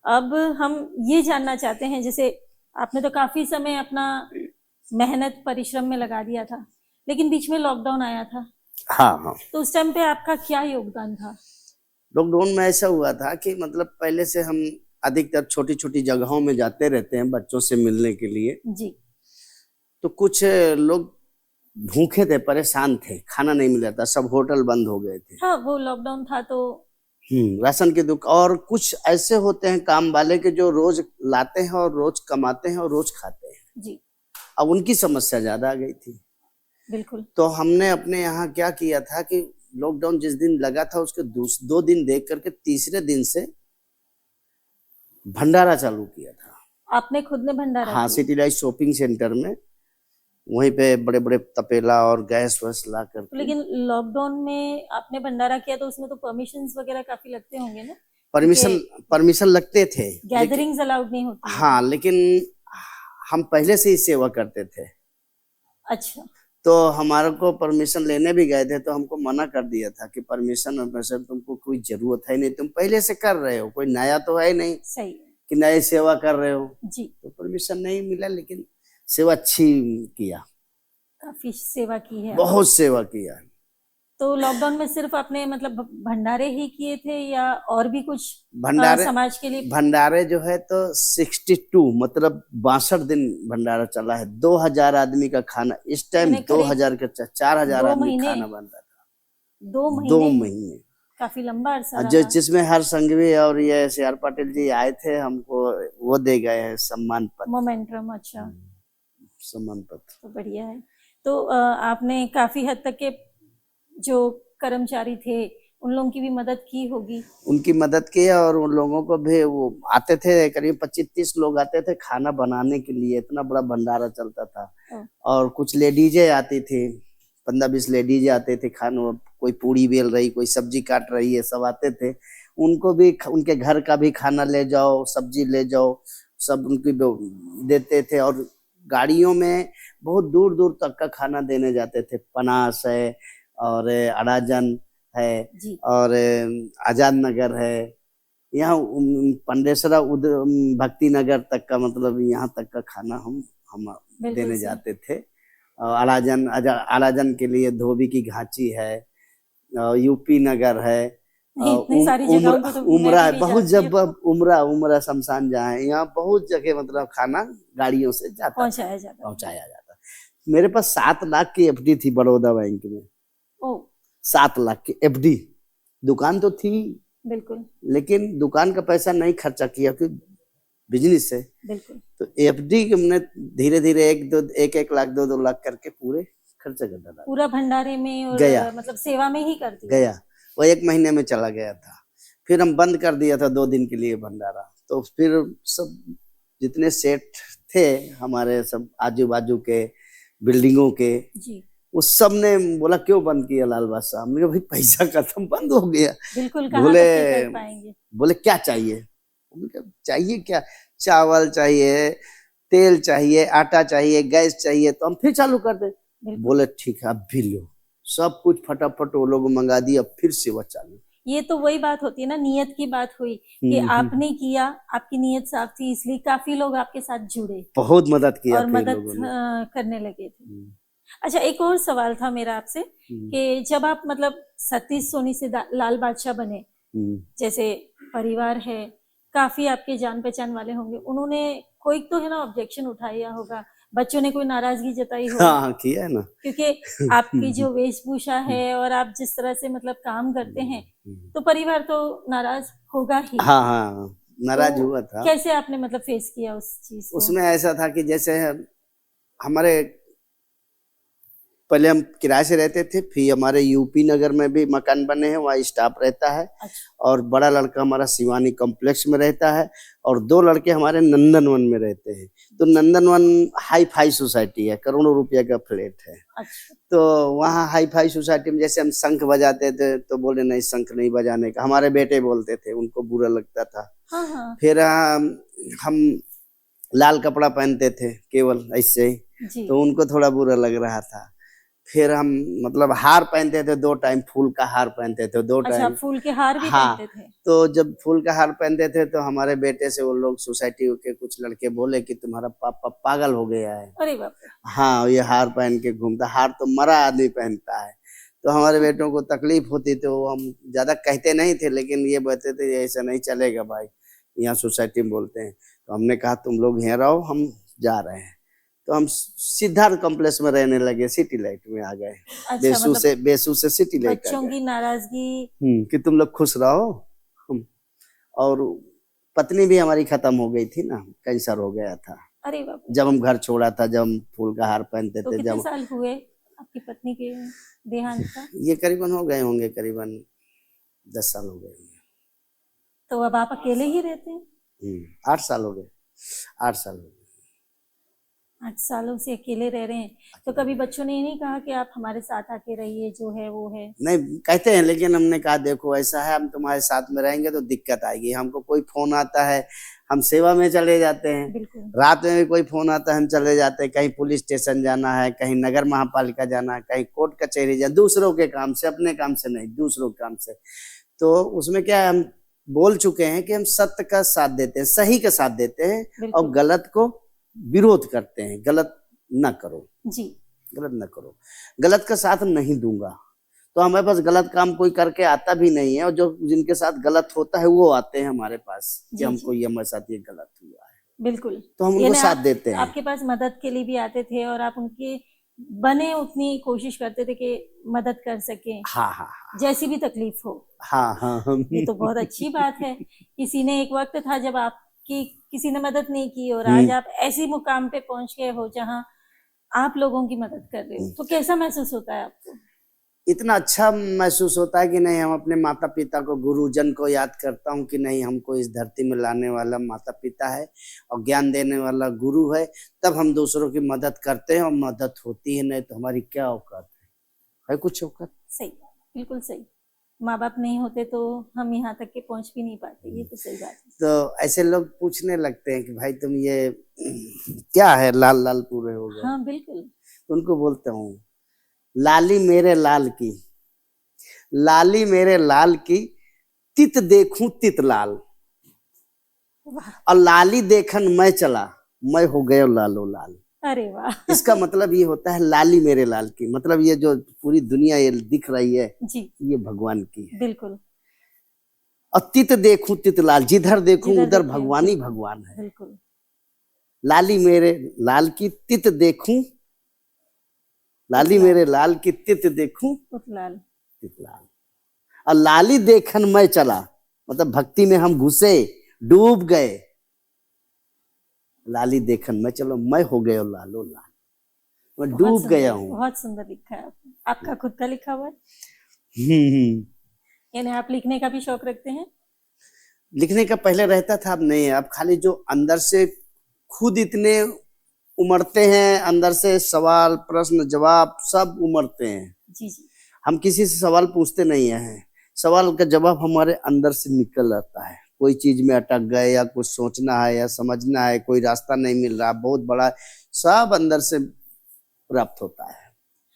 S1: अब हम ये जानना चाहते हैं, जैसे आपने तो काफी समय अपना मेहनत परिश्रम में लगा दिया था, लेकिन बीच में लॉकडाउन आया था,
S2: हाँ हाँ,
S1: तो उस टाइम पे आपका क्या योगदान था?
S2: लॉकडाउन में ऐसा हुआ था कि मतलब पहले से हम अधिकतर छोटी छोटी जगहों में जाते रहते हैं बच्चों से मिलने के लिए।
S1: जी।
S2: तो कुछ लोग भूखे थे, परेशान थे, खाना नहीं मिला था, सब होटल बंद हो गए थे।
S1: हाँ, वो लॉकडाउन था तो।
S2: राशन की दुकान। और कुछ ऐसे होते हैं काम वाले के जो रोज लाते हैं और रोज कमाते हैं और रोज खाते हैं।
S1: जी,
S2: अब उनकी समस्या ज्यादा आ गई थी।
S1: बिल्कुल।
S2: तो हमने अपने यहाँ क्या किया था कि लॉकडाउन जिस दिन लगा था उसके 2 दिन देख करके तीसरे दिन से भंडारा चालू किया था।
S1: आपने खुद ने भंडारा
S2: हाँ,
S1: किया?
S2: सिटी लाइफ शॉपिंग सेंटर में, वहीं पे बड़े बड़े तपेला और गैस वैस ला
S1: तो
S2: करके।
S1: लेकिन लॉकडाउन में आपने भंडारा किया तो उसमें तो परमिशंस वगैरह काफी लगते होंगे ना?
S2: परमिशन लगते थे,
S1: गैदरिंग्स अलाउड नहीं होती हैं।
S2: हाँ, लेकिन हम पहले से ही सेवा करते थे।
S1: अच्छा।
S2: तो हमारे को परमिशन लेने भी गए थे तो हमको मना कर दिया था कि परमिशन तुमको कोई जरूरत है नहीं, तुम पहले से कर रहे हो, कोई नया तो है नहीं
S1: सही है।
S2: कि नई सेवा कर रहे हो।
S1: जी।
S2: तो परमिशन नहीं मिला, लेकिन सेवा अच्छी किया,
S1: काफी सेवा की है आपने।
S2: बहुत सेवा किया।
S1: तो लॉकडाउन में सिर्फ आपने मतलब भंडारे ही किए थे या और भी कुछ
S2: भंडारे
S1: समाज के लिए?
S2: भंडारे जो है तो 62 मतलब 62 दिन भंडारा चला है। 2000 आदमी का खाना इस टाइम,
S1: यानी करीब
S2: 2000 का 4000
S1: 2
S2: आदमी
S1: महीने?
S2: खाना बन रहा था।
S1: 2
S2: 2
S1: महीने?
S2: महीने।
S1: काफी लंबा अरसा
S2: जो
S1: रहा।
S2: जिसमें हर संघवी और ये CR पाटिल जी आए थे, हमको वो दे गए हैं सम्मान पत्र।
S1: मोमेंटम। अच्छा,
S2: सम्मान पत्र।
S1: तो बढ़िया है। तो आपने काफी हद तक के जो कर्मचारी थे उन लोगों की भी मदद की होगी?
S2: उनकी मदद की और उन लोगों को भी, वो आते थे करीब 25-30 लोग आते थे खाना बनाने के लिए, इतना बड़ा भंडारा चलता था। और कुछ लेडीजें आती थी, 15-20 लेडीज आते थे खाना, कोई पूड़ी बेल रही, कोई सब्जी काट रही है, सब आते थे। उनको भी उनके घर का भी खाना ले जाओ, सब्जी ले जाओ, सब उनकी देते थे। और गाड़ियों में बहुत दूर दूर तक का खाना देने जाते थे। पनास है और अड़ाजन है
S1: जी।
S2: और आजाद नगर है, यहाँ पंडेसरा भक्ति नगर तक का, मतलब यहाँ तक का खाना हम देने जाते थे। अड़ाजन के लिए धोबी की घाची है, यूपी नगर है,
S1: नहीं, इतनी सारी जगहों को तो
S2: उमरा
S1: मैं
S2: है
S1: भी
S2: बहुत,
S1: जानती
S2: जब
S1: हूँ,
S2: उमरा शमशान जहाँ है, यहाँ बहुत जगह मतलब खाना गाड़ियों से जाता
S1: पहुंचाया जाता है।
S2: पहुंचाया जाता। मेरे पास 7 लाख की एफडी थी बड़ौदा बैंक में।
S1: ओ
S2: 7 लाख की एफडी। दुकान तो थी,
S1: बिल्कुल
S2: लेकिन दुकान का पैसा नहीं खर्चा किया क्योंकि बिजनेस है।
S1: बिल्कुल।
S2: तो एफडी हमने धीरे धीरे एक लाख 2 लाख करके पूरे खर्चा कर डाला।
S1: पूरा भंडारे में और
S2: गया।
S1: मतलब सेवा में ही कर दिया।
S2: गया, वो 1 महीने में चला गया था। फिर हम बंद कर दिया था 2 दिन के लिए भंडारा। तो फिर सब जितने सेठ थे हमारे, सब आजू बाजू के बिल्डिंगों के,
S1: जी
S2: उस सब ने बोला क्यों बंद किया लाल बादशाह? हमने कहा भाई पैसा खत्म, बंद हो गया।
S1: बिल्कुल, कहाँ
S2: बोले
S1: तक के कर पाएंगे।
S2: बोले क्या चाहिए? हमने कहा चाहिए क्या? चावल चाहिए, तेल चाहिए, आटा चाहिए, गैस चाहिए। तो हम फिर चालू कर दे।
S1: बिल्कुल।
S2: बोले ठीक है अब भी लो। सब कुछ फटाफट वो लोग मंगा दिया, फिर सेवा चालू।
S1: ये तो वही बात होती है ना, नियत की बात हुई कि आपने किया, आपकी नियत साफ थी, इसलिए काफी लोग आपके साथ जुड़े
S2: बहुत मदद किया
S1: और
S2: फिर
S1: मदद
S2: लोगों ने।
S1: करने लगे थे। अच्छा, एक और सवाल था मेरा आपसे कि जब आप मतलब सतीश सोनी से लाल बादशाह बने, जैसे परिवार है, काफी आपके जान पहचान वाले होंगे, उन्होंने कोई तो है ना ऑब्जेक्शन उठाया होगा, बच्चों ने कोई नाराजगी जताई होगी?
S2: हाँ किया है ना,
S1: क्योंकि आपकी जो वेशभूषा है और आप जिस तरह से मतलब काम करते हैं, तो परिवार तो नाराज होगा ही।
S2: हाँ हाँ नाराज
S1: तो
S2: हुआ था।
S1: कैसे आपने मतलब फेस किया उस चीज को?
S2: उसमें ऐसा था कि जैसे हमारे पहले हम किराए से रहते थे, फिर हमारे यूपी नगर में भी मकान बने हैं, वहाँ स्टाफ रहता है।
S1: अच्छा।
S2: और बड़ा लड़का हमारा शिवानी कॉम्प्लेक्स में रहता है, और 2 लड़के हमारे नंदनवन में रहते हैं। तो नंदनवन हाई फाई सोसाइटी है, करोड़ों रुपया का फ्लैट है।
S1: अच्छा।
S2: तो वहाँ हाई फाई सोसाइटी में जैसे हम शंख बजाते थे तो बोले नहीं शंख नहीं बजाने का, हमारे बेटे बोलते थे, उनको बुरा लगता था।
S1: हाँ हाँ
S2: फिर हम लाल कपड़ा पहनते थे केवल ऐसे ही,
S1: जी।
S2: तो उनको थोड़ा बुरा लग रहा था। फिर हम मतलब हार पहनते थे 2 टाइम, फूल का हार पहनते थे 2
S1: अच्छा,
S2: टाइम।
S1: फूल के हार भी
S2: हाँ,
S1: पहनते थे?
S2: तो जब फूल का हार पहनते थे तो हमारे बेटे से वो लोग सोसाइटी के कुछ लड़के बोले कि तुम्हारा पापा पागल हो गया है।
S1: अरे बाप रे।
S2: हाँ ये हार पहन के घूमता, हार तो मरा आदमी पहनता है। तो हमारे बेटों को तकलीफ होती, तो हम ज्यादा कहते नहीं थे, लेकिन ये कहते थे ऐसा नहीं चलेगा भाई, यहाँ सोसाइटी में बोलते हैं। तो हमने कहा तुम लोग यहाँ रहो, हम जा रहे हैं। तो हम सिद्धार्थ कॉम्प्लेक्स में रहने लगे, सिटी लाइट में आ गए।
S1: अच्छा,
S2: बेसू से सिटी लाइट
S1: बच्चों की नाराजगी
S2: कि तुम लोग खुश रहो। और पत्नी भी हमारी खत्म हो गई थी ना, कैंसर हो गया था।
S1: अरे बाप रे।
S2: जब हम घर छोड़ा था, जब हम फूल का हार पहनते
S1: तो
S2: थे।
S1: कितने
S2: जब
S1: साल हुए आपकी पत्नी के देहांत का?
S2: ये करीबन हो गए होंगे, करीबन 10 साल हो गए।
S1: तो अब आप अकेले ही रहते हैं?
S2: 8 साल हो गए, 8 साल हो गए।
S1: 8 सालों से अकेले रह रहे हैं, तो कभी बच्चों ने ये नहीं कहा कि आप हमारे साथ आके रहिए, जो है वो है?
S2: नहीं कहते हैं, लेकिन हमने कहा देखो ऐसा है, हम तुम्हारे साथ में रहेंगे तो दिक्कत आएगी। हमको कोई फोन आता है हम सेवा में चले जाते हैं,
S1: बिल्कुल।
S2: रात में भी कोई फोन आता है हम चले जाते हैं। कहीं पुलिस स्टेशन जाना है, कहीं नगर महापालिका जाना है, कहीं कोर्ट कचहरी जाना, दूसरों के काम से, अपने काम से नहीं, दूसरों के काम से। तो उसमें क्या है, हम बोल चुके हैं कि हम सत्य का साथ देते हैं, सही का साथ देते हैं, और गलत को विरोध करते हैं। गलत न करो
S1: जी,
S2: गलत न करो, गलत का साथ नहीं दूंगा। तो हमारे पास गलत काम कोई करके आता भी नहीं है, और जो जिनके साथ गलत होता है वो आते हैं हमारे पास कि हमको ये हमारे साथ ये गलत हुआ है।
S1: बिल्कुल।
S2: तो हम उनको साथ देते हैं।
S1: आपके पास मदद के लिए भी आते थे और आप उनके बने उतनी कोशिश करते थे कि मदद कर सके।
S2: हाँ हाँ हाँ,
S1: जैसी भी तकलीफ हो।
S2: हाँ हाँ
S1: ये तो बहुत अच्छी बात है। किसी ने एक वक्त था जब आपकी किसी ने मदद नहीं की, और आज आप ऐसी मुकाम पे पहुंच गए हो जहां आप लोगों की मदद कर रहे हो, तो कैसा महसूस होता है आपको?
S2: इतना अच्छा महसूस होता है कि नहीं, हम अपने माता पिता को, गुरुजन को याद करता हूँ कि नहीं, हमको इस धरती में लाने वाला माता पिता है और ज्ञान देने वाला गुरु है। तब हम दूसरों की मदद करते हैं और मदद होती है, नहीं तो हमारी क्या औकात है कुछ औकात?
S1: सही, बिल्कुल सही। माँ बाप नहीं होते तो हम यहाँ तक के पहुंच भी नहीं पाते, ये तो सही बात है।
S2: तो ऐसे लोग पूछने लगते हैं कि भाई तुम ये क्या है, लाल लाल पूरे हो गए।
S1: हाँ बिल्कुल।
S2: तो उनको बोलता हूँ, लाली मेरे लाल की, लाली मेरे लाल की, तित देखूं तित लाल, और लाली देखन मैं चला, मैं हो गया लालो लाल।
S1: अरे वाह।
S2: इसका मतलब ये होता है लाली मेरे लाल की, मतलब ये जो पूरी दुनिया ये दिख रही है
S1: जी,
S2: ये भगवान की है।
S1: बिल्कुल।
S2: और तित देखूं तित लाल, जिधर देखूं
S1: जिधर
S2: उधर
S1: देखें,
S2: भगवान ही
S1: बिल्कुल,
S2: भगवान है।
S1: बिल्कुल।
S2: लाली मेरे लाल की तित देखूं, लाली
S1: लाल।
S2: मेरे लाल की तित देखूं
S1: लाल।
S2: तित लाल। और लाली देखन मैं चला, मतलब भक्ति में हम घुसे, डूब गए। लाली देखन मैं चलो, मैं हो गया लालो लाल, मैं डूब गया हूँ।
S1: बहुत सुंदर लिखा है आपने। आपका खुद का लिखा हुआ है?
S2: हम्म।
S1: यानी आप लिखने का भी शौक रखते हैं?
S2: लिखने का पहले रहता था, अब नहीं है। अब खाली जो अंदर से खुद इतने उमड़ते हैं, अंदर से सवाल प्रश्न जवाब सब उमड़ते हैं।
S1: जी जी।
S2: हम किसी से सवाल पूछते नहीं हैं, सवाल का जवाब हमारे अंदर से निकल आता है। कोई चीज में अटक गए या कुछ सोचना है या समझना है, कोई रास्ता नहीं मिल रहा, बहुत बड़ा, सब अंदर से प्राप्त होता है।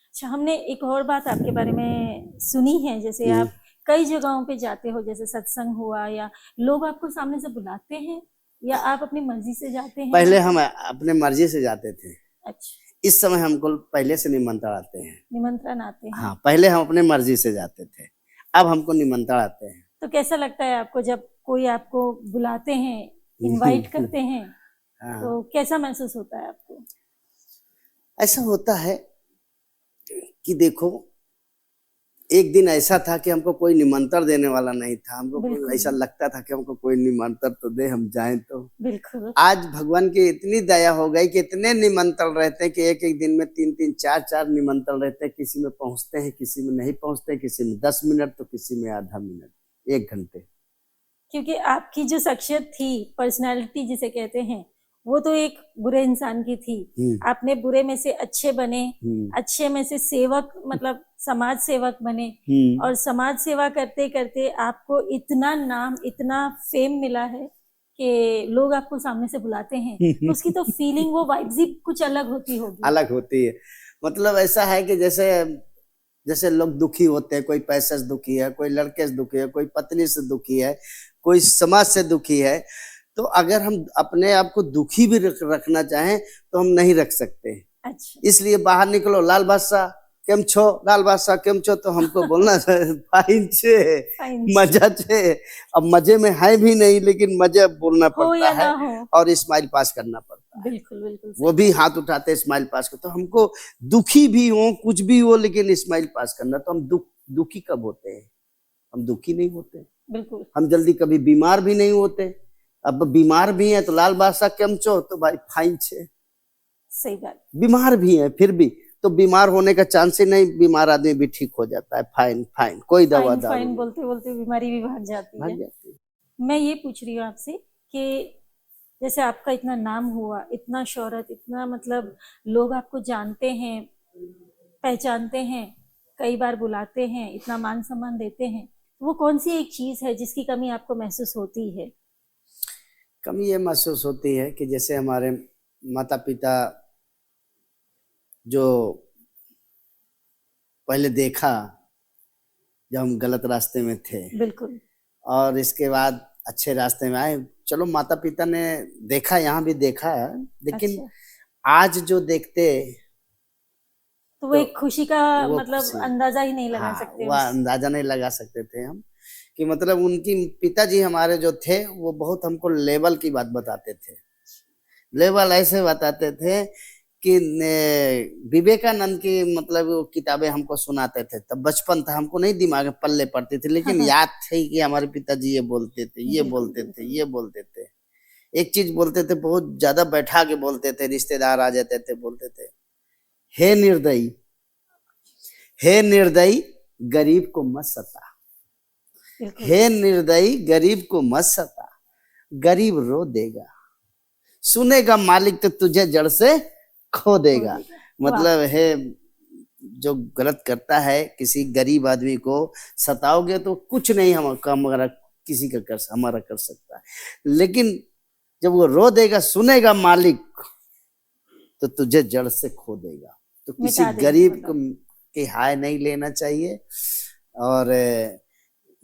S1: अच्छा, हमने एक और बात आपके बारे में सुनी है, जैसे आप कई जगहों पे जाते हो, जैसे सत्संग हुआ, या लोग आपको सामने से बुलाते हैं या आप अपनी मर्जी से जाते हैं?
S2: पहले हम अपने मर्जी से जाते थे।
S1: अच्छा।
S2: इस समय हमको पहले से निमंत्रण आते हैं।
S1: निमंत्रण आते हैं?
S2: हाँ, पहले हम अपने मर्जी से जाते थे, अब हमको निमंत्रण आते हैं।
S1: तो कैसा लगता है आपको जब कोई आपको बुलाते हैं, इनवाइट करते हैं?
S2: हाँ।
S1: तो कैसा महसूस होता है आपको?
S2: ऐसा होता है कि देखो, एक दिन ऐसा था कि हमको कोई निमंत्रण देने वाला नहीं था। हमको ऐसा लगता था कि हमको कोई निमंत्रण तो दे, हम जाएं तो।
S1: बिल्कुल।
S2: आज भगवान की इतनी दया हो गई कि इतने निमंत्रण रहते हैं कि एक एक दिन में 3-3 4-4 निमंत्रण रहते हैं। किसी में पहुंचते हैं, किसी में नहीं पहुंचते, किसी में 10 मिनट तो किसी में आधा मिनट, 1 घंटे।
S1: क्योंकि आपकी जो शख्सियत थी, पर्सनालिटी जिसे कहते हैं, वो तो एक बुरे इंसान की थी। आपने बुरे में से अच्छे बने, अच्छे में से सेवक, मतलब समाज सेवक बने, और समाज सेवा करते करते आपको इतना नाम, इतना फेम मिला है कि लोग आपको सामने से बुलाते हैं। तो उसकी तो फीलिंग, वो वाइब्स ही कुछ अलग होती होगी।
S2: अलग होती है। मतलब ऐसा है कि जैसे लोग दुखी होते हैं, कोई पैसे से दुखी है, कोई लड़के से दुखी है, कोई पत्नी से दुखी है, कोई समाज से दुखी है। तो अगर हम अपने आप को दुखी भी रखना चाहें तो हम नहीं रख सकते।
S1: अच्छा।
S2: इसलिए बाहर निकलो, लाल बादशाह केम छो, लाल बादशाह केम छो, तो हमको बोलना फाइन छे, मजा छे। अब मजे में है भी नहीं, लेकिन मजे बोलना पड़ता है और स्माइल पास करना पड़ता है।
S1: बिल्कुल बिल्कुल।
S2: वो भी हाथ उठाते स्माइल पास करते। तो हमको दुखी भी हो, कुछ भी हो, लेकिन स्माइल पास करना। तो हम दुखी कब होते हैं? हम दुखी नहीं होते।
S1: बिल्कुल।
S2: हम जल्दी कभी बीमार भी नहीं होते। अब बीमार भी है तो लाल बादशाह केम छो, तो भाई फाइन छे।
S1: सही बात।
S2: बीमार भी है फिर भी तो बीमार होने का चांस ही नहीं, बीमार आदमी भी ठीक हो जाता है। फाइन फाइन, कोई दवा दारू
S1: फाइन बोलते बोलते बीमारी भी भाग जाती है। मैं ये पूछ रही हूँ आपसे कि जैसे आपका इतना नाम हुआ, इतना शोहरत, इतना मतलब लोग आपको जानते हैं, पहचानते हैं, कई बार बुलाते हैं, इतना मान सम्मान देते हैं, वो कौन सी एक चीज है जिसकी कमी आपको महसूस होती है?
S2: कमी ये महसूस होती है कि जैसे हमारे माता पिता जो पहले देखा जब हम गलत रास्ते में थे,
S1: बिल्कुल,
S2: और इसके बाद अच्छे रास्ते में आए। चलो, माता पिता ने देखा, यहाँ भी देखा है, लेकिन अच्छा। आज जो देखते
S1: तो वो एक खुशी का मतलब अंदाजा ही नहीं लगा सकते।
S2: वो अंदाजा नहीं लगा सकते थे हम कि मतलब उनकी पिताजी हमारे जो थे वो बहुत हमको लेवल की बात बताते थे। लेवल ऐसे बताते थे कि विवेकानंद की मतलब किताबें हमको सुनाते थे। तब बचपन था, हमको नहीं दिमाग में पल्ले पड़ती थी, लेकिन याद थे कि हमारे पिताजी ये बोलते थे, ये बोलते थे, ये बोलते थे। एक चीज बोलते थे, बहुत ज्यादा बैठा के बोलते थे, रिश्तेदार आ जाते थे, बोलते थे, हे निर्दयी, हे निर्दयी गरीब को मत सता, हे निर्दयी गरीब को मत सता, गरीब रो देगा, सुनेगा मालिक तो तुझे जड़ से खो देगा। मतलब है, जो गलत करता है किसी गरीब आदमी को सताओगे तो कुछ नहीं हमारा किसी का हमारा कर सकता है, लेकिन जब वो रो देगा, सुनेगा मालिक, तो तुझे जड़ से खो देगा। तो किसी गरीब को की हाय नहीं लेना चाहिए और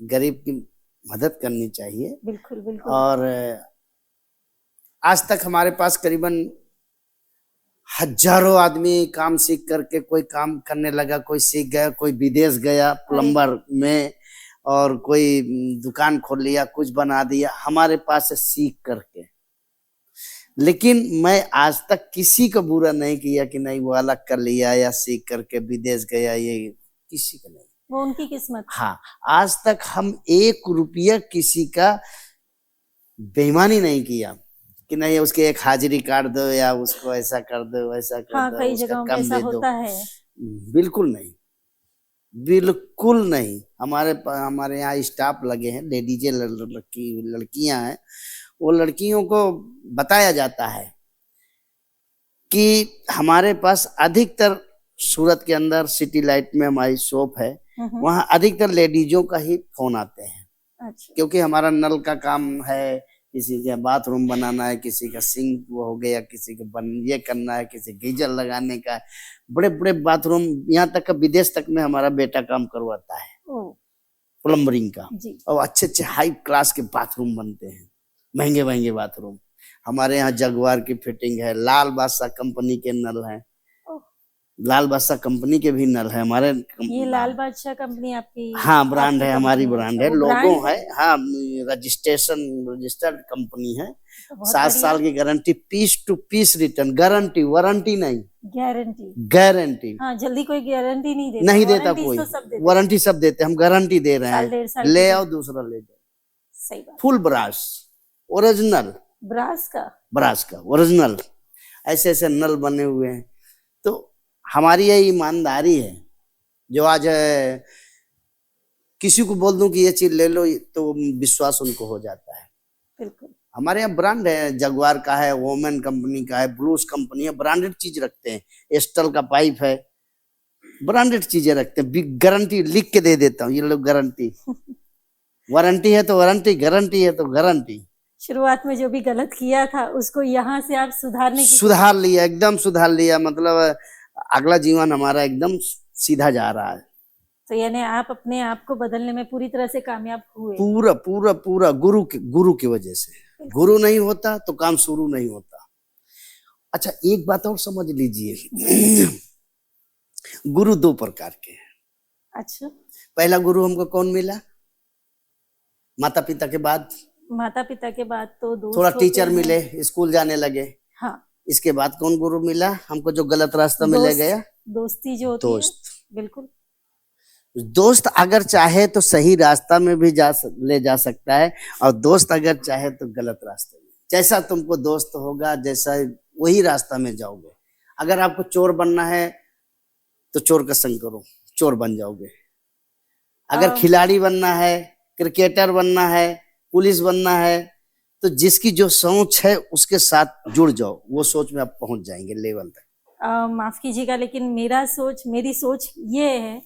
S2: गरीब की मदद करनी चाहिए।
S1: बिल्कुल बिल्कुल।
S2: और आज तक हमारे पास करीबन हजारों आदमी काम सीख करके कोई काम करने लगा, कोई सीख गया, कोई विदेश गया प्लम्बर में, और कोई दुकान खोल लिया, कुछ बना दिया हमारे पास से सीख करके। लेकिन मैं आज तक किसी को बुरा नहीं किया कि नहीं वो अलग कर लिया या सीख करके विदेश गया, ये किसी का नहीं।
S1: वो उनकी किस्मत।
S2: हाँ, आज तक हम 1 रुपया किसी का बेईमानी नहीं किया कि नहीं उसके एक हाजिरी काट दो या उसको ऐसा कर दो वैसा कर
S1: हाँ,
S2: दो,
S1: कई
S2: उसका
S1: जगहों पे
S2: कम
S1: ऐसा
S2: दे दो।
S1: होता है।
S2: बिल्कुल नहीं, बिल्कुल नहीं। हमारे यहाँ स्टाफ लगे हैं, लेडीजें लड़कियां हैं, वो लड़कियों को बताया जाता है कि हमारे पास अधिकतर सूरत के अंदर सिटी लाइट में हमारी शॉप है, वहाँ अधिकतर लेडीजों का ही फोन आते हैं।
S1: अच्छा।
S2: क्योंकि हमारा नल का काम है, किसी का बाथरूम बनाना है, किसी का सिंक वो हो गया, किसी का ये करना है, किसी गीजर लगाने का, बड़े बड़े बाथरूम, यहाँ तक का विदेश तक में हमारा बेटा काम करवाता है प्लम्बरिंग का। और अच्छे अच्छे हाई क्लास के बाथरूम बनते हैं, महंगे महंगे बाथरूम। हमारे यहाँ जगवार की फिटिंग है, लाल बादशाह कंपनी के नल हैं, लाल बादशाह कंपनी के भी नल है हमारे।
S1: ये लाल बादशाह कंपनी आपकी?
S2: हाँ, ब्रांड है, हमारी ब्रांड है, लोगो है। हाँ, रजिस्टर्ड कंपनी है। 7 साल की guarantee, piece to piece return guarantee, warranty नहीं, गारंटी।
S1: हाँ, जल्दी कोई गारंटी नहीं
S2: देता कोई, वारंटी सब देते, हम गारंटी दे रहे हैं। ले आओ दूसरा ले जाओ।
S1: सही बात।
S2: फुल ब्रास, ओरिजिनल ब्रास का ओरिजिनल, ऐसे ऐसे नल बने हुए हैं। तो हमारी यही ईमानदारी है, जो आज किसी को बोल दूं कि ये चीज ले लो तो विश्वास उनको हो जाता है।
S1: बिल्कुल।
S2: हमारे यहाँ ब्रांड है, जगवार का है, वोमेन कंपनी का है, ब्लूस कंपनी है, ब्रांडेड चीज रखते हैं। एस्टल का पाइप है, ब्रांडेड चीजें रखते हैं। गारंटी लिख के दे देता हूँ, ये लोग गारंटी। वारंटी है तो वारंटी, गारंटी है तो गारंटी।
S1: शुरुआत में जो भी गलत किया था उसको यहाँ से आप
S2: सुधार लिया, एकदम सुधार लिया। मतलब अगला जीवन हमारा एकदम सीधा जा रहा है।
S1: तो यानी आप अपने आप को बदलने में पूरी तरह से कामयाब हुए?
S2: पूरा पूरा पूरा गुरु की वजह से। गुरु नहीं होता तो काम शुरू नहीं होता। अच्छा, एक बात और समझ लीजिए, गुरु 2 प्रकार के हैं।
S1: अच्छा।
S2: पहला गुरु हमको कौन मिला? माता पिता के बाद
S1: तो दोस्त,
S2: थोड़ा टीचर मिले, स्कूल जाने लगे।
S1: हाँ।
S2: इसके बाद कौन गुरु मिला हमको, जो गलत रास्ता में ले गया?
S1: दोस्ती जो होती है। बिल्कुल।
S2: दोस्त अगर चाहे तो सही रास्ता में भी ले जा सकता है, और दोस्त अगर चाहे तो गलत रास्ते में। जैसा तुमको दोस्त होगा, जैसा वही रास्ता में जाओगे। अगर आपको चोर बनना है तो चोर का संग करो, चोर बन जाओगे। अगर खिलाड़ी बनना है, क्रिकेटर बनना है, पुलिस बनना है, तो जिसकी जो सोच है उसके साथ जुड़ जाओ, वो सोच में आप पहुंच जाएंगे लेवल तक।
S1: माफ कीजिएगा, लेकिन मेरी सोच ये है,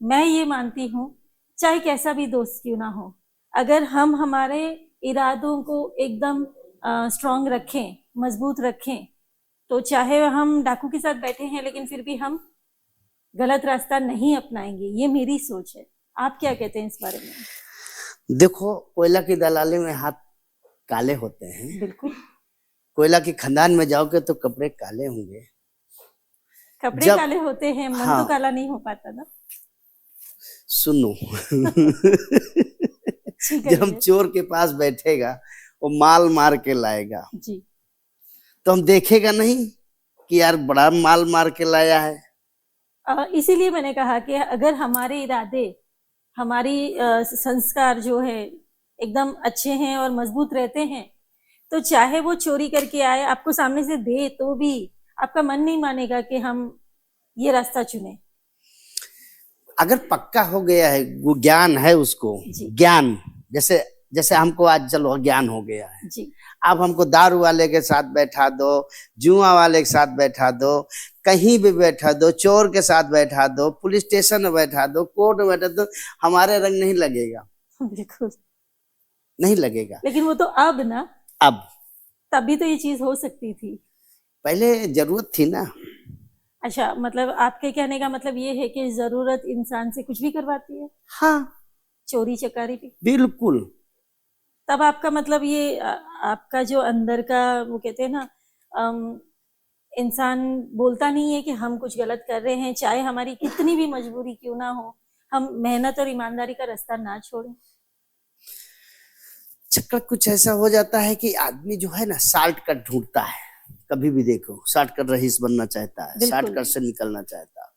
S1: मैं ये मानती हूँ चाहे कैसा भी दोस्त क्यों ना हो, अगर हम हमारे इरादों को एकदम स्ट्रांग रखें, मजबूत रखें, तो चाहे हम डाकू के साथ बैठे हैं लेकिन फिर भी हम गलत रास्ता नहीं अपनाएंगे। ये मेरी सोच है। आप क्या कहते हैं इस बारे में?
S2: देखो, कोयला की दलाली में हाथ काले होते हैं।
S1: बिल्कुल।
S2: कोयला की खदान में जाओगे तो कपड़े काले होंगे।
S1: कपड़े काले होते हैं, मन तो काला नहीं हो पाता ना।
S2: सुनो, जब हम चोर के पास बैठेगा, वो माल मार के लाएगा जी, तो हम देखेगा नहीं कि यार बड़ा माल मार के लाया है।
S1: इसीलिए मैंने कहा कि अगर हमारे इरादे, हमारी संस्कार जो है एकदम अच्छे हैं और मजबूत रहते हैं, तो चाहे वो चोरी करके आए, आपको सामने से दे, तो भी आपका मन नहीं मानेगा कि हम ये रास्ता चुने।
S2: अगर पक्का हो गया है, वो ज्ञान है उसको, ज्ञान, जैसे हमको आज चलो ज्ञान हो गया है जी। अब हमको दारू वाले के साथ बैठा दो, जुआ वाले के साथ बैठा दो, कहीं भी बैठा दो, चोर के साथ बैठा दो, पुलिस स्टेशन में बैठा दो, कोर्ट में बैठा दो, हमारे रंग नहीं लगेगा। बिल्कुल नहीं लगेगा।
S1: लेकिन वो तो अब ना,
S2: अब
S1: तभी तो ये चीज हो सकती थी,
S2: पहले जरूरत थी ना।
S1: अच्छा, मतलब आपके कहने का मतलब ये है कि जरूरत इंसान से कुछ भी करवाती है।
S2: हाँ,
S1: चोरी चकारी भी।
S2: बिल्कुल।
S1: तब आपका मतलब ये आपका जो अंदर का, वो कहते हैं ना, इंसान बोलता नहीं है कि हम कुछ गलत कर रहे हैं, चाहे हमारी कितनी भी मजबूरी क्यों ना हो, हम मेहनत और ईमानदारी का रास्ता ना छोड़ें?
S2: चक्कर कुछ ऐसा हो जाता है कि आदमी जो है ना शॉर्टकट ढूंढता है। कभी भी देखो शॉर्टकट रईस बनना चाहता है,
S1: बिल्कुल।
S2: शॉर्टकट से निकलना चाहता है।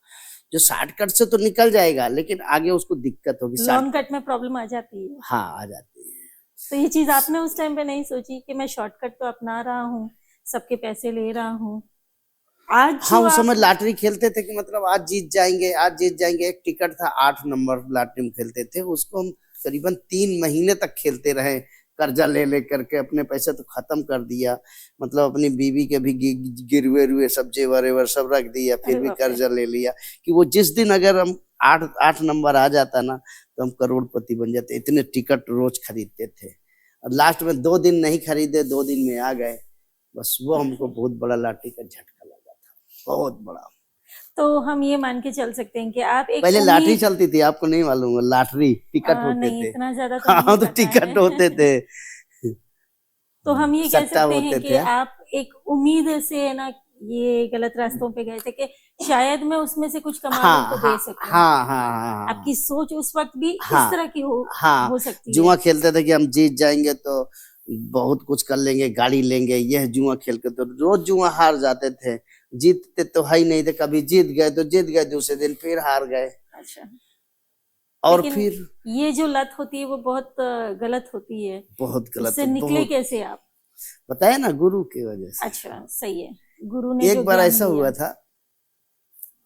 S2: जो शॉर्टकट से तो निकल जाएगा लेकिन आगे उसको दिक्कत होगी।
S1: लॉन्ग कट में प्रॉब्लम आ जाती है।
S2: हाँ, आ जाती है।
S1: तो ये चीज आपने उस टाइम पे नहीं सोची कि मैं शॉर्टकट तो अपना रहा हूँ, सबके पैसे ले रहा हूँ? आज
S2: हाँ,
S1: जो
S2: उस समय
S1: आप
S2: लॉटरी खेलते थे कि मतलब आज जीत जाएंगे, आज जीत जाएंगे। एक टिकट था 8 नंबर लॉटरी में खेलते थे, उसको हम करीबन 3 महीने तक खेलते रहे। कर्जा ले ले करके अपने पैसे तो खत्म कर दिया, मतलब अपनी बीवी के भी गिरवे रुए सब जेवर वेवर सब रख दिया, फिर
S1: अरे
S2: भी
S1: बाप रे।
S2: कर्जा ले लिया कि वो जिस दिन अगर हम 8 नंबर आ जाता ना तो हम करोड़पति बन जाते। इतने टिकट रोज खरीदते थे और लास्ट में 2 दिन नहीं खरीदे, 2 दिन में आ गए। बस वो हमको बहुत बड़ा लॉटरी का झटका लगा था, बहुत बड़ा।
S1: तो हम ये मान के चल सकते हैं कि आप एक
S2: पहले लॉटरी
S1: उम्मीद,
S2: चलती थी, आपको नहीं मालूम है? लॉटरी टिकट होते
S1: नहीं
S2: थे।
S1: इतना ज्यादा तो
S2: हाँ,
S1: नहीं
S2: तो
S1: पता
S2: टिकट होते
S1: है।
S2: थे।
S1: तो हम ये कह
S2: सट्टा
S1: सकते हैं
S2: होते
S1: कि
S2: थे।
S1: आप एक उम्मीद से है ना ये गलत रास्तों पे गए थे कि शायद मैं उसमें से कुछ कमा लूं तो
S2: हाँ
S1: दे
S2: हाँ
S1: सकूं।
S2: हाँ हाँ
S1: आपकी सोच उस वक्त भी इस
S2: हाँ
S1: तरह की
S2: हाँ।
S1: हो सकती
S2: जुआ
S1: है।
S2: खेलते थे कि हम जीत जाएंगे तो बहुत कुछ कर लेंगे, गाड़ी लेंगे। यह जुआ खेल के तो रोज जुआ हार जाते थे, जीतते तो है ही नहीं थे। कभी जीत गए तो जीत गए, दूसरे दिन फिर हार गए।
S1: अच्छा।
S2: और
S1: लेकिन
S2: फिर
S1: ये जो लत होती है वो बहुत गलत होती है।
S2: बहुत गलत,
S1: उससे निकले
S2: बहुत
S1: कैसे आप?
S2: बताया ना, गुरु की वजह से।
S1: अच्छा, सही है। गुरु ने जो
S2: एक बार
S1: ज्ञान
S2: ऐसा
S1: दिया।
S2: हुआ था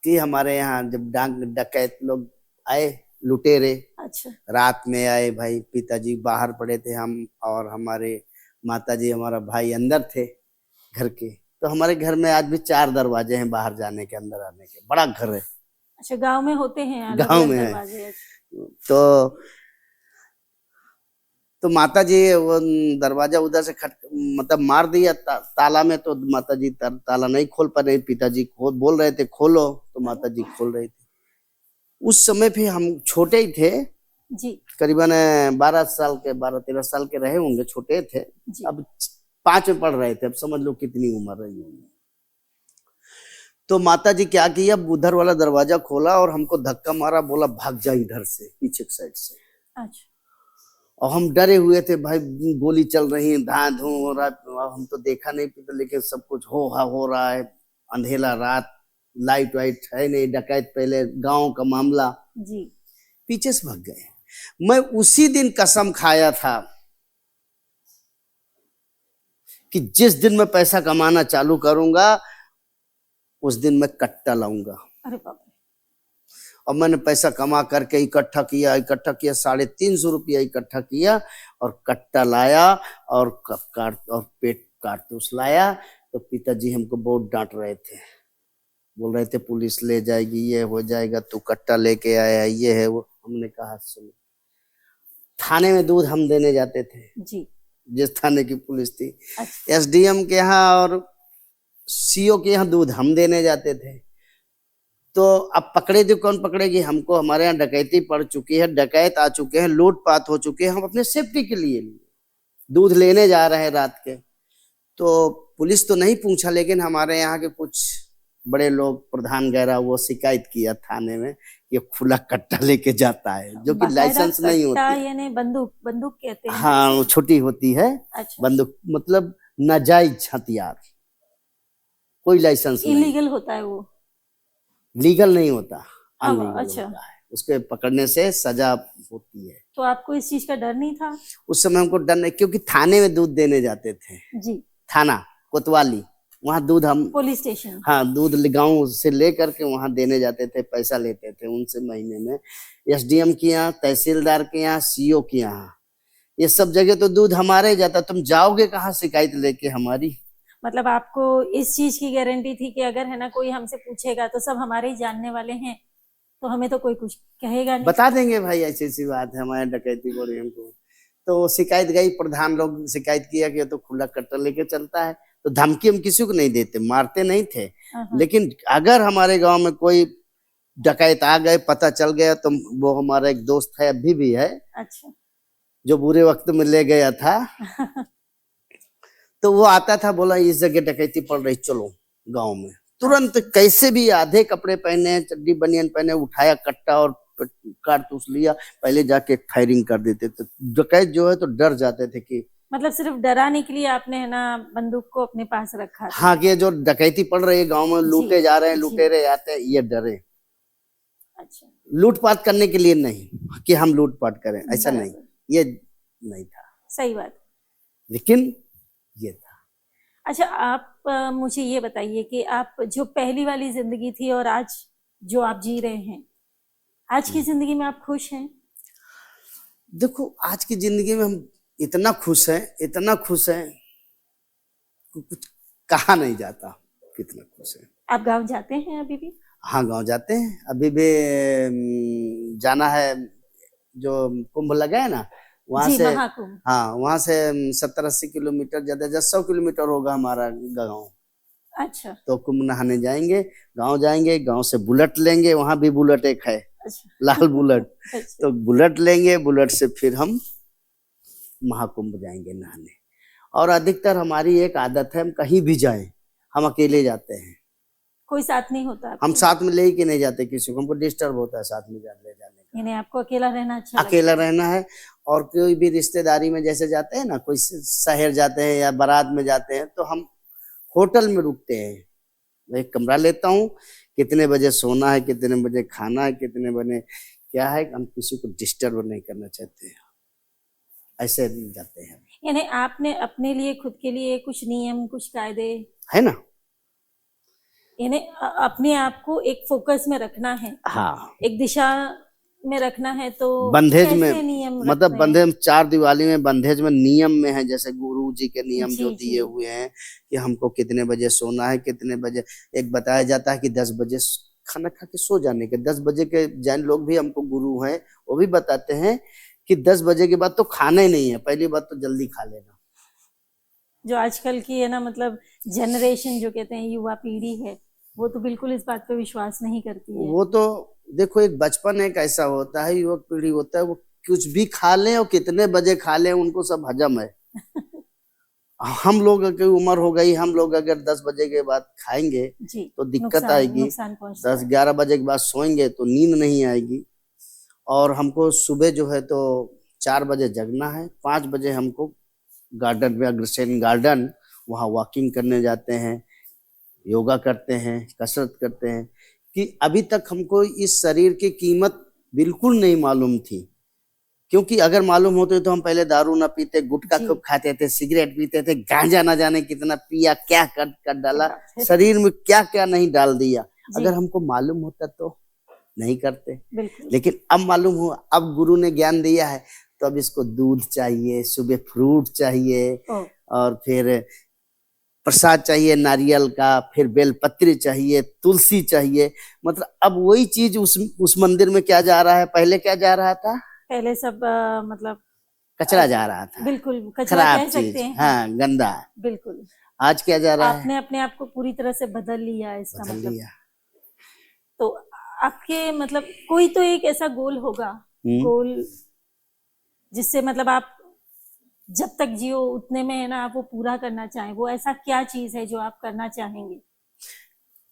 S2: कि हमारे यहाँ जब डांग डकैत लोग आए, लुटेरे
S1: अच्छा।
S2: रात में आए भाई। पिताजी बाहर पड़े थे, हम और हमारे माताजी, हमारा भाई अंदर थे घर के। तो हमारे घर में आज भी 4 दरवाजे हैं बाहर जाने के, अंदर आने के। बड़ा घर है,
S1: अच्छा, गांव में होते हैं अलग
S2: गांव
S1: अलग
S2: में है।
S1: दरवाजे?
S2: तो माताजी वो दरवाजा उधर से खट मतलब मार दिया ताला में। तो माताजी ताला नहीं खोल पा रहे, पिताजी बोल रहे थे खोलो, तो माताजी खोल रही थी। उस समय भी हम छोटे ही थे
S1: जी
S2: करीबन 12-13 साल के रहे होंगे, छोटे थे।
S1: जी।
S2: अब 5 में पढ़ रहे थे, अब समझ लो कितनी उम्र रही होगी। तो माता जी क्या किया, उधर वाला दरवाजा खोला और हमको धक्का मारा, बोला भाग जा इधर से, पीछे की साइड से।
S1: अच्छा।
S2: और हम डरे हुए थे भाई, गोली चल रही है, धां धूं हो रहा है। हम तो देखा नहीं पता, लेकिन सब कुछ हो रहा है। अंधेला रात, लाइट वाइट है नहीं, डकैत पहले गांव का मामला।
S1: जी।
S2: पीछे से भाग गए। मैं उसी दिन कसम खाया था कि जिस दिन मैं पैसा कमाना चालू करूंगा उस दिन मैं कट्टा लाऊंगा।
S1: अरे बाप रे।
S2: और मैंने पैसा कमा करके इकट्ठा किया 350 रुपया इकट्ठा किया और कट्टा लाया और पेट कारतूस लाया। तो पिताजी हमको बहुत डांट रहे थे, बोल रहे थे पुलिस ले जाएगी, ये हो जाएगा, तू कट्टा लेके आया, ये है वो। हमने कहा सुनो, थाने में दूध हम देने जाते थे
S1: जी।
S2: जिस थाने की पुलिस थी।
S1: अच्छा।
S2: एसडीएम के यहाँ और सीओ के यहाँ दूध हम देने जाते थे। तो अब पकड़े तो कौन पकड़ेगी हमको? हमारे यहाँ डकैती पड़ चुकी है, डकैत आ चुके हैं, लूटपाट हो चुके हैं। हम अपने सेफ्टी के लिए दूध लेने जा रहे हैं रात के। तो पुलिस तो नहीं पूछा, लेकिन हमारे यहाँ के कुछ बड़े लोग, प्रधान गैरा, वो शिकायत किया थाने में, ये खुला कट्टा लेके जाता है, जो कि लाइसेंस नहीं होती।
S1: यानी बंदूक कहते हैं।
S2: हाँ, वो छोटी होती है।
S1: अच्छा।
S2: बंदूक मतलब नाजायज हथियार, कोई लाइसेंस नहीं।
S1: इलीगल होता है वो?
S2: लीगल नहीं होता,
S1: अब
S2: अनलीगल
S1: अच्छा।
S2: होता है। उसके पकड़ने से सजा होती है।
S1: तो आपको इस चीज का डर नहीं था?
S2: उस समय हमको डर नहीं, क्योंकि थाने में दूध देने जाते थे।
S1: जी।
S2: थाना कोतवाली, वहाँ दूध हम,
S1: पुलिस स्टेशन।
S2: हाँ, दूध गांव से ले करके वहाँ देने जाते थे, पैसा लेते थे उनसे महीने में। एसडीएम के यहाँ, तहसीलदार के यहाँ, सीओ के यहाँ, ये सब जगह तो दूध हमारे जाता। तुम जाओगे कहाँ शिकायत लेके हमारी?
S1: मतलब आपको इस चीज की गारंटी थी कि अगर है ना कोई हमसे पूछेगा तो सब हमारे ही जानने वाले हैं, तो हमें तो कोई कुछ कहेगा नहीं।
S2: बता देंगे भाई ऐसी ऐसी बात है, हमारे डकैती हो रही है हमको। तो शिकायत गई, प्रधान लोग शिकायत किया कि तो खुला कट्टा लेके चलता है। तो धमकी हम किसी को नहीं देते, मारते नहीं थे। लेकिन अगर हमारे गांव में कोई डकैत आ गए, पता चल गया, तो वो हमारा एक दोस्त है, अभी भी है।
S1: अच्छा।
S2: जो बुरे वक्त में ले गया था तो वो आता था, बोला इस जगह डकैती पड़ रही, चलो गांव में। तुरंत कैसे भी आधे कपड़े पहने, चड्डी बनियान पहने, उठाया कट्टा और कारतूस लिया, पहले जाके फायरिंग कर देते थे। डकैत जो है तो डर जाते थे कि
S1: मतलब सिर्फ डराने के लिए आपने है ना बंदूक को अपने पास रखा था।
S2: हाँ, कि जो डकैती पड़ रही है गांव में, लूटे जा रहे हैं,
S1: जी।
S2: लुटेरे आते हैं, ये डरे।
S1: अच्छा,
S2: लूटपाट करने के लिए नहीं कि हम लूटपाट करें, ऐसा नहीं,
S1: बराबर,
S2: ये नहीं था,
S1: सही बात।
S2: लेकिन ये था।
S1: अच्छा, आप मुझे ये बताइए कि आप जो पहली वाली जिंदगी थी और आज जो आप जी रहे हैं, आज की जिंदगी में आप खुश हैं?
S2: देखो, आज की जिंदगी में हम इतना खुश हैं, इतना खुश हैं कि कुछ कहा नहीं जाता, कितना खुश है।
S1: आप गांव जाते हैं अभी भी?
S2: हाँ, गांव जाते हैं, अभी भी जाना है। जो कुंभ लगा है ना, वहां
S1: जी,
S2: से,
S1: महाकुंभ।
S2: हाँ, वहां से 70-80 किलोमीटर, ज्यादा 100 किलोमीटर होगा हमारा गाँव।
S1: अच्छा,
S2: तो कुंभ नहाने जाएंगे, गांव से बुलेट लेंगे, वहां भी बुलेट एक है,
S1: अच्छा।
S2: लाल बुलेट।
S1: अच्छा,
S2: तो बुलेट लेंगे, बुलेट से फिर हम महाकुंभ जाएंगे नहाने। और अधिकतर हमारी एक आदत है, हम कहीं भी जाएं, हम अकेले जाते हैं।
S1: कोई साथ नहीं होता
S2: हम
S1: आपके?
S2: साथ में ले के नहीं जाते किसी को, हमको डिस्टर्ब होता है साथ में ले जाने का।
S1: यानी आपको अकेला रहना अच्छा लगता
S2: अकेला
S1: है?
S2: रहना है। और कोई भी रिश्तेदारी में जैसे जाते हैं ना, कोई शहर जाते हैं या बारात में जाते हैं, तो हम होटल में रुकते हैं। मैं एक कमरा लेता हूँ, कितने बजे सोना है, कितने बजे खाना है, कितने बजे क्या है, हम किसी को डिस्टर्ब नहीं करना चाहते हैं, ऐसे जाते हैं।
S1: यानी आपने अपने लिए, खुद के लिए कुछ नियम, कुछ कायदे,
S2: है ना?
S1: यानी अपने आप को एक फोकस में रखना है,
S2: हाँ,
S1: एक दिशा में रखना है, तो
S2: बंधेज
S1: कैसे
S2: में,
S1: नियम रख
S2: मतलब
S1: रहे हैं?
S2: बंधेज 4 दिवाली में, बंधेज में नियम में है, जैसे गुरु जी के नियम जो
S1: जी,
S2: दिए
S1: जी।
S2: हुए हैं कि हमको कितने बजे सोना है, कितने बजे, एक बताया जाता है कि 10 बजे खाना खा के सो जाने के। 10 बजे के जैन लोग भी हमको गुरु हैं, वो भी बताते हैं कि 10 बजे के बाद तो खाना ही नहीं है, पहली बात तो जल्दी खा लेना।
S1: जो आजकल की है ना, मतलब जनरेशन जो कहते हैं युवा पीढ़ी है, वो तो बिल्कुल इस बात पे विश्वास नहीं करती है।
S2: वो तो देखो, एक बचपन एक ऐसा होता है, युवक पीढ़ी होता है, वो कुछ भी खा लें और कितने बजे खा लें, उनको सब हजम है। हम लोग की उम्र हो गई, हम लोग अगर 10 बजे के बाद खाएंगे
S1: जी,
S2: तो दिक्कत
S1: नुकसान
S2: आएगी।
S1: नुकसान पहुंचता
S2: 10-11 बजे के बाद सोएंगे तो नींद नहीं आएगी। और हमको सुबह जो है तो 4 बजे जगना है, 5 बजे हमको गार्डन में, अग्रसेन गार्डन, वहाँ वॉकिंग करने जाते हैं, योगा करते हैं, कसरत करते हैं। कि अभी तक हमको इस शरीर की कीमत बिल्कुल नहीं मालूम थी, क्योंकि अगर मालूम होते तो हम पहले दारू ना पीते, गुटखा
S1: जी।
S2: खूब खाते थे, सिगरेट पीते थे, गांजा ना जाने कितना पिया, क्या कर कर डाला,
S1: बात है।
S2: शरीर में क्या क्या नहीं डाल दिया।
S1: जी,
S2: अगर हमको मालूम होता तो नहीं करते।
S1: बिल्कुल।
S2: लेकिन अब मालूम हुआ, अब गुरु ने ज्ञान दिया है, तो अब इसको दूध चाहिए, सुबह फ्रूट चाहिए,
S1: ओ,
S2: और फिर प्रसाद चाहिए नारियल का, फिर बेलपत्री चाहिए, तुलसी चाहिए। मतलब अब वही चीज उस मंदिर में क्या जा रहा है, पहले क्या जा रहा था,
S1: पहले सब मतलब
S2: कचरा जा रहा था,
S1: बिल्कुल कचरा
S2: खराब
S1: कह सकते
S2: चीज,
S1: हैं, हाँ,
S2: हाँ, गंदा।
S1: बिल्कुल।
S2: आज क्या जा रहा है,
S1: आपने अपने आप को पूरी तरह से बदल लिया है, इसका
S2: बदल
S1: मतलब।
S2: लिया।
S1: तो आपके मतलब कोई तो एक ऐसा गोल होगा, गोल जिससे मतलब आप जब तक जियो उतने में है ना, आप वो पूरा करना चाहें, वो ऐसा क्या चीज है जो आप करना चाहेंगे?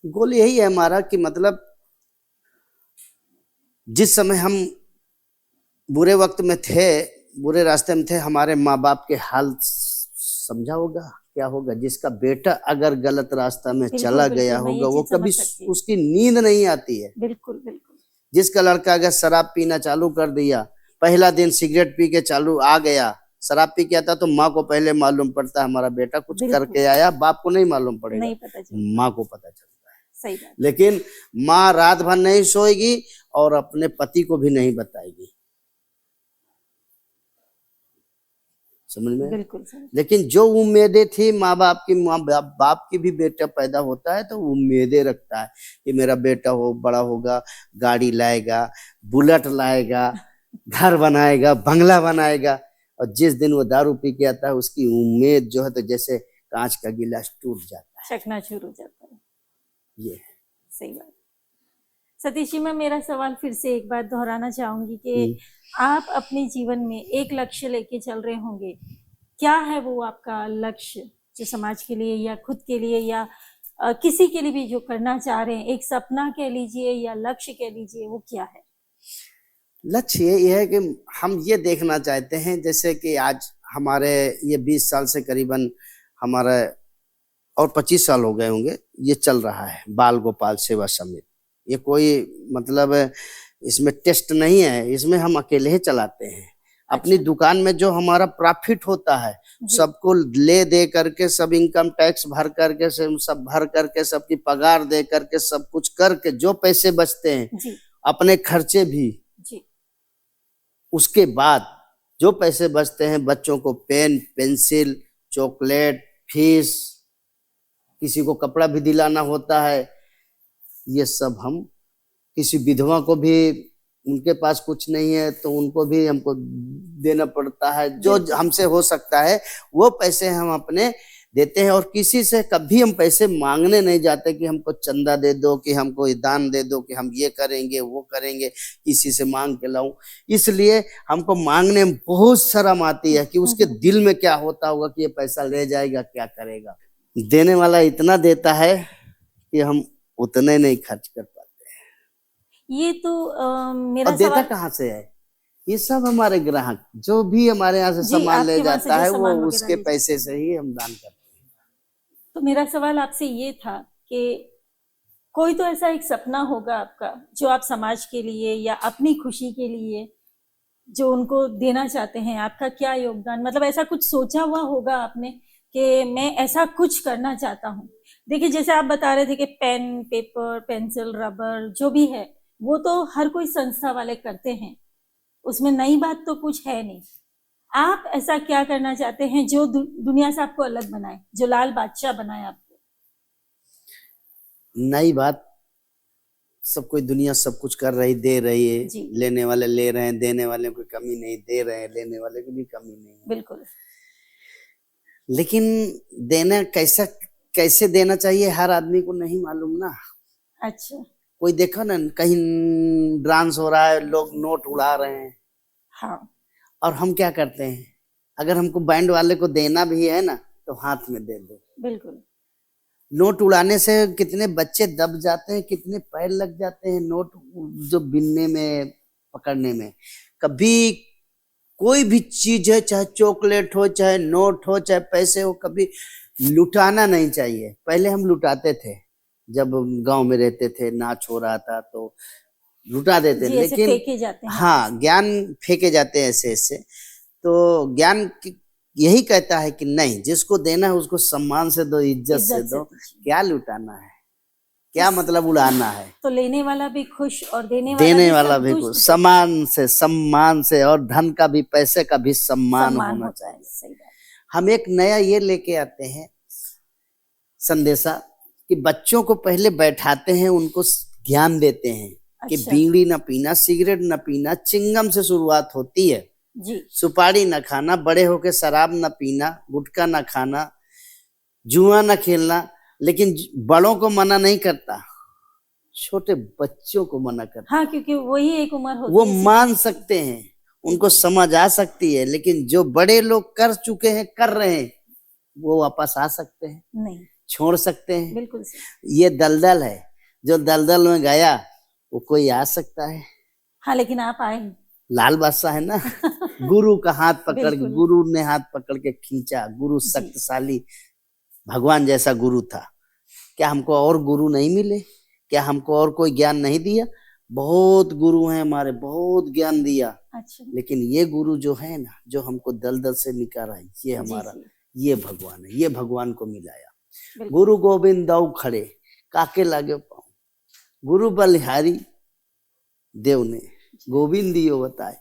S2: गोल यही है हमारा कि मतलब जिस समय हम बुरे वक्त में थे, बुरे रास्ते में थे, हमारे माँ बाप के हाल समझा होगा, क्या होगा जिसका बेटा अगर गलत रास्ता में
S1: बिल्कुल
S2: चला गया
S1: बिल्कुल, मैं ये
S2: होगा, वो
S1: चीज समझ
S2: कभी
S1: सकती हूँ।
S2: उसकी नींद नहीं आती है।
S1: बिल्कुल बिल्कुल।
S2: जिसका लड़का अगर शराब पीना चालू कर दिया, पहला दिन सिगरेट पी के चालू आ गया, शराब पी के आता, तो माँ को पहले मालूम पड़ता है हमारा बेटा कुछ
S1: बिल्कुल।
S2: करके आया, बाप को नहीं मालूम पड़ेगा,
S1: नहीं पता चलता।
S2: माँ को पता चलता है।
S1: सही बात।
S2: लेकिन माँ रात भर नहीं सोएगी और अपने पति को भी नहीं बताएगी, समझ में?
S1: बिल्कुल सही।
S2: लेकिन जो उम्मीदें थी माँ बाप की भी बेटा पैदा होता है तो उम्मीदें रखता है कि मेरा बेटा हो, बड़ा होगा, गाड़ी लाएगा, बुलेट लाएगा, घर बनाएगा, बंगला बनाएगा। और जिस दिन वो दारू पी के आता है, उसकी उम्मीद जो है तो जैसे कांच का गिलास टूट जाता है।
S1: चकनाचूर हो जाता है।
S2: ये
S1: सही बात। सतीश जी, मैं मेरा सवाल फिर से एक बार दोहराना चाहूंगी कि आप अपने जीवन में एक लक्ष्य लेके चल रहे होंगे, क्या है वो आपका लक्ष्य, जो समाज के लिए या खुद के लिए या किसी के लिए भी जो करना चाह रहे हैं, एक सपना कह लीजिए या लक्ष्य कह लीजिए, वो क्या है?
S2: लक्ष्य ये है कि हम ये देखना चाहते हैं, जैसे कि आज हमारे ये 20 साल से करीबन हमारा और 25 साल हो गए होंगे ये चल रहा है बाल गोपाल सेवा समिति। ये कोई मतलब इसमें टेस्ट नहीं है, इसमें हम अकेले ही चलाते हैं। अपनी
S1: अच्छा।
S2: दुकान में जो हमारा प्रॉफिट होता है
S1: जी।
S2: सबको ले दे करके, सब इनकम टैक्स भर करके, सब भर करके, सबकी पगार दे करके, सब कुछ करके जो पैसे बचते हैं,
S1: जी।
S2: अपने खर्चे भी,
S1: जी।
S2: उसके बाद जो पैसे बचते हैं बच्चों को पेन, पेंसिल, चॉकलेट, फीस, किसी को कपड़ा भी दिलाना होता है, ये सब हम किसी विधवा को भी, उनके पास कुछ नहीं है तो उनको भी हमको देना पड़ता है। जो हमसे हो सकता है वो पैसे हम अपने देते हैं, और किसी से कभी हम पैसे मांगने नहीं जाते कि हमको चंदा दे दो, कि हमको दान दे दो, कि हम ये करेंगे वो करेंगे, किसी से मांग के लाऊं। इसलिए हमको मांगने में बहुत शर्म आती है कि उसके दिल में क्या होता होगा कि ये पैसा ले जाएगा, क्या करेगा। देने वाला इतना देता है कि हम उतने नहीं खर्च कर पाते।
S1: ये तो मेरा
S2: और देता
S1: सवाल
S2: कहाँ से है? ये सब हमारे ग्राहक जो भी हमारे यहाँ से सामान ले जाता है वो उसके पैसे से ही हम दान करते हैं।
S1: तो मेरा सवाल आपसे ये था कि कोई तो ऐसा एक सपना होगा आपका जो आप समाज के लिए या अपनी खुशी के लिए जो उनको देना चाहते हैं। आपका क्या योगदान, मतलब ऐसा कुछ सोचा हुआ होगा आपने कि मैं ऐसा कुछ करना चाहता हूँ। देखिए जैसे आप बता रहे थे कि पेन, पेपर, पेंसिल, रबर जो भी है वो तो हर कोई संस्था वाले करते हैं, उसमें नई बात तो कुछ है नहीं। आप ऐसा क्या करना चाहते हैं जो दुनिया से आपको अलग बनाए, जो लाल बादशाह बनाए आपको?
S2: नई बात, सब कोई दुनिया सब कुछ कर रही, दे रही है, लेने वाले ले रहे हैं, देने वाले को कमी नहीं, दे रहे हैं, लेने वाले की भी कमी नहीं।
S1: बिल्कुल।
S2: लेकिन देना कैसे देना चाहिए हर आदमी को नहीं मालूम ना।
S1: अच्छा।
S2: कोई देखो ना कहीं डांस हो रहा है, लोग नोट उड़ा रहे हैं।
S1: हाँ।
S2: और हम क्या करते हैं, अगर हमको बैंड वाले को देना भी है ना तो हाथ में दे दो।
S1: बिल्कुल।
S2: नोट उड़ाने से कितने बच्चे दब जाते हैं, कितने पैर लग जाते हैं नोट जो बिनने में, पकड़ने में। कभी कोई भी चीज है, चाहे चॉकलेट हो, चाहे नोट हो, चाहे पैसे हो, कभी लुटाना नहीं चाहिए। पहले हम लुटाते थे जब गांव में रहते थे, नाच हो रहा था तो लुटा देते, लेकिन
S1: फेंके जाते हैं।
S2: हाँ, ज्ञान फेंके जाते हैं ऐसे ऐसे। तो ज्ञान यही कहता है कि नहीं, जिसको देना है उसको सम्मान से दो, इज्जत से दो। क्या लुटाना है, क्या मतलब उड़ाना है।
S1: तो लेने वाला भी खुश और देने
S2: वाला भी खुश, सम्मान से, और धन का भी, पैसे का भी सम्मान होना चाहिए। हम एक नया ये लेके आते हैं संदेशा कि बच्चों को पहले बैठाते हैं, उनको ज्ञान देते हैं कि बीड़ी न पीना, सिगरेट न पीना, चिंगम से शुरुआत होती है
S1: जी।
S2: सुपारी न खाना, बड़े होके शराब न पीना, गुटखा न खाना, जुआ न खेलना। लेकिन बड़ों को मना नहीं करता, छोटे बच्चों को मना करता।
S1: हाँ, क्योंकि वही एक उम्र होती है,
S2: वो मान सकते हैं, उनको समझ आ सकती है। लेकिन जो बड़े लोग कर चुके हैं, कर रहे हैं, वो वापस आ सकते हैं
S1: नहीं,
S2: छोड़ सकते हैं।
S1: बिल्कुल।
S2: ये दलदल है, जो दलदल में गया वो कोई आ सकता है।
S1: हाँ, लेकिन आप आए,
S2: लाल बादशाह है ना। गुरु का हाथ पकड़ के, गुरु ने हाथ पकड़ के खींचा। गुरु शक्तिशाली, भगवान जैसा गुरु था। क्या हमको और गुरु नहीं मिले? क्या हमको और कोई ज्ञान नहीं दिया? बहुत गुरु हैं हमारे, बहुत ज्ञान दिया।
S1: अच्छा।
S2: लेकिन ये गुरु जो है ना, जो हमको दलदल से निकाला है, ये हमारा, ये भगवान है। ये भगवान को मिलाया। गुरु गोविंद दऊ खड़े, काके लागे पाऊं, गुरु बलिहारी देव ने गोविंद दियो बताए।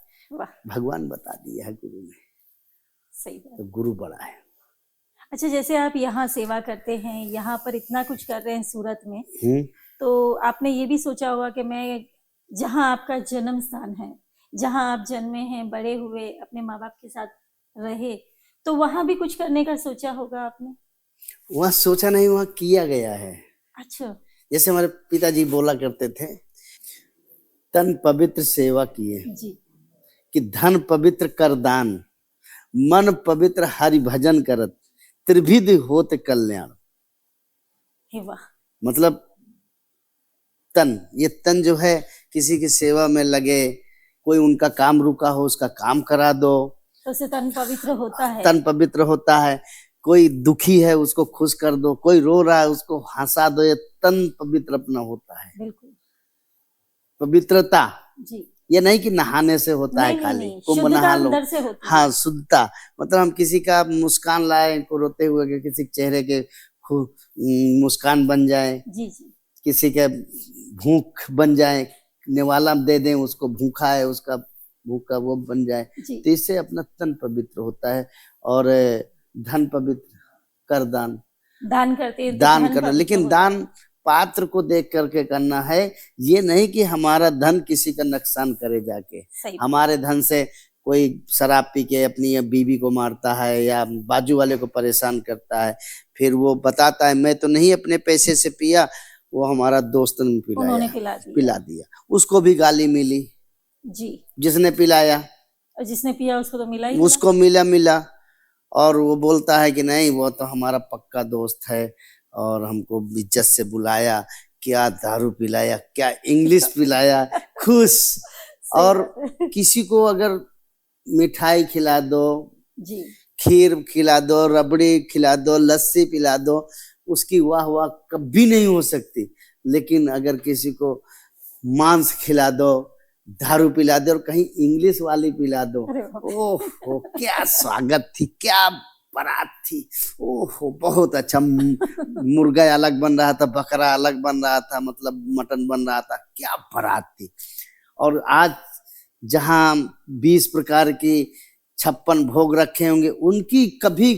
S2: भगवान बता दिया है गुरु ने।
S1: सही बात।
S2: तो गुरु बड़ा है।
S1: अच्छा, जैसे आप यहाँ सेवा करते हैं, यहाँ पर इतना कुछ कर रहे हैं सूरत में, तो आपने ये भी सोचा होगा कि मैं, जहाँ आपका जन्म स्थान है, जहाँ आप जन्मे हैं, बड़े हुए, अपने माँ बाप के साथ रहे, तो वहाँ भी कुछ करने का सोचा होगा आपने?
S2: वहाँ सोचा नहीं, वहाँ किया गया है।
S1: अच्छा।
S2: जैसे हमारे पिताजी बोला करते थे, तन पवित्र सेवा किए
S1: जी,
S2: कि धन पवित्र कर दान, मन पवित्र हरि भजन करत, त्रिविध होत कल्याण।
S1: वाह।
S2: मतलब तन, ये तन जो है किसी की सेवा में लगे, कोई उनका काम रुका हो उसका काम करा दो,
S1: तो उससे तन पवित्र होता है।
S2: तन पवित्र होता है। कोई दुखी है उसको खुश कर दो, कोई रो रहा है उसको हंसा दो, ये तन पवित्र अपना होता है।
S1: बिल्कुल।
S2: पवित्रता
S1: जी।
S2: ये नहीं कि नहाने से होता है
S1: नहीं,
S2: खाली,
S1: नहीं,
S2: कुंभ
S1: शुद्धता
S2: नहा लो।
S1: अंदर से होती है।
S2: हाँ, शुद्धता मतलब हम किसी का मुस्कान लाए को रोते हुए कि किसी के चेहरे के मुस्कान बन जाए,
S1: जी जी।
S2: किसी के भूख बन जाए, निवाला दे दें उसको, भूखा है उसका भूखा वो बन जाए, तो इससे अपना तन पवित्र होता है। और धन पवित्र, कर दान,
S1: दान करते हैं तो
S2: दान
S1: धन
S2: करना,
S1: पवित्र
S2: लेकिन
S1: होता है।
S2: दान पात्र को देख करके करना है, ये नहीं कि हमारा धन किसी का नुकसान करे जाके।
S1: सही।
S2: हमारे धन से कोई शराब पी के अपनी बीवी को मारता है या बाजू वाले को परेशान करता है, फिर वो बताता है मैं तो नहीं अपने पैसे से पिया, वो हमारा दोस्त ने
S1: उन्होंने
S2: पिला दिया, उसको भी गाली मिली
S1: जी।
S2: जिसने पिलाया,
S1: और जिसने पिया उसको तो मिला ही
S2: उसको मिला। और वो बोलता है कि नहीं वो तो हमारा पक्का दोस्त है और हमको इज्जत से बुलाया, क्या दारू पिलाया, क्या इंग्लिश पिलाया, खुश। और किसी को अगर मिठाई खिला दो
S1: जी,
S2: खीर खिला दो, रबड़ी खिला दो, लस्सी पिला दो, उसकी वाह वाह कभी नहीं हो सकती। लेकिन अगर किसी को मांस खिला दो, दारू पिला दो और कहीं इंग्लिश वाली पिला दो, ओहो क्या स्वागत थी, क्या बारात थी, ओहो बहुत अच्छा। मुर्गा अलग बन रहा था, बकरा अलग बन रहा था, मतलब मटन बन रहा था, क्या बारात थी। और आज जहां 20 प्रकार की 56 भोग रखे होंगे, उनकी कभी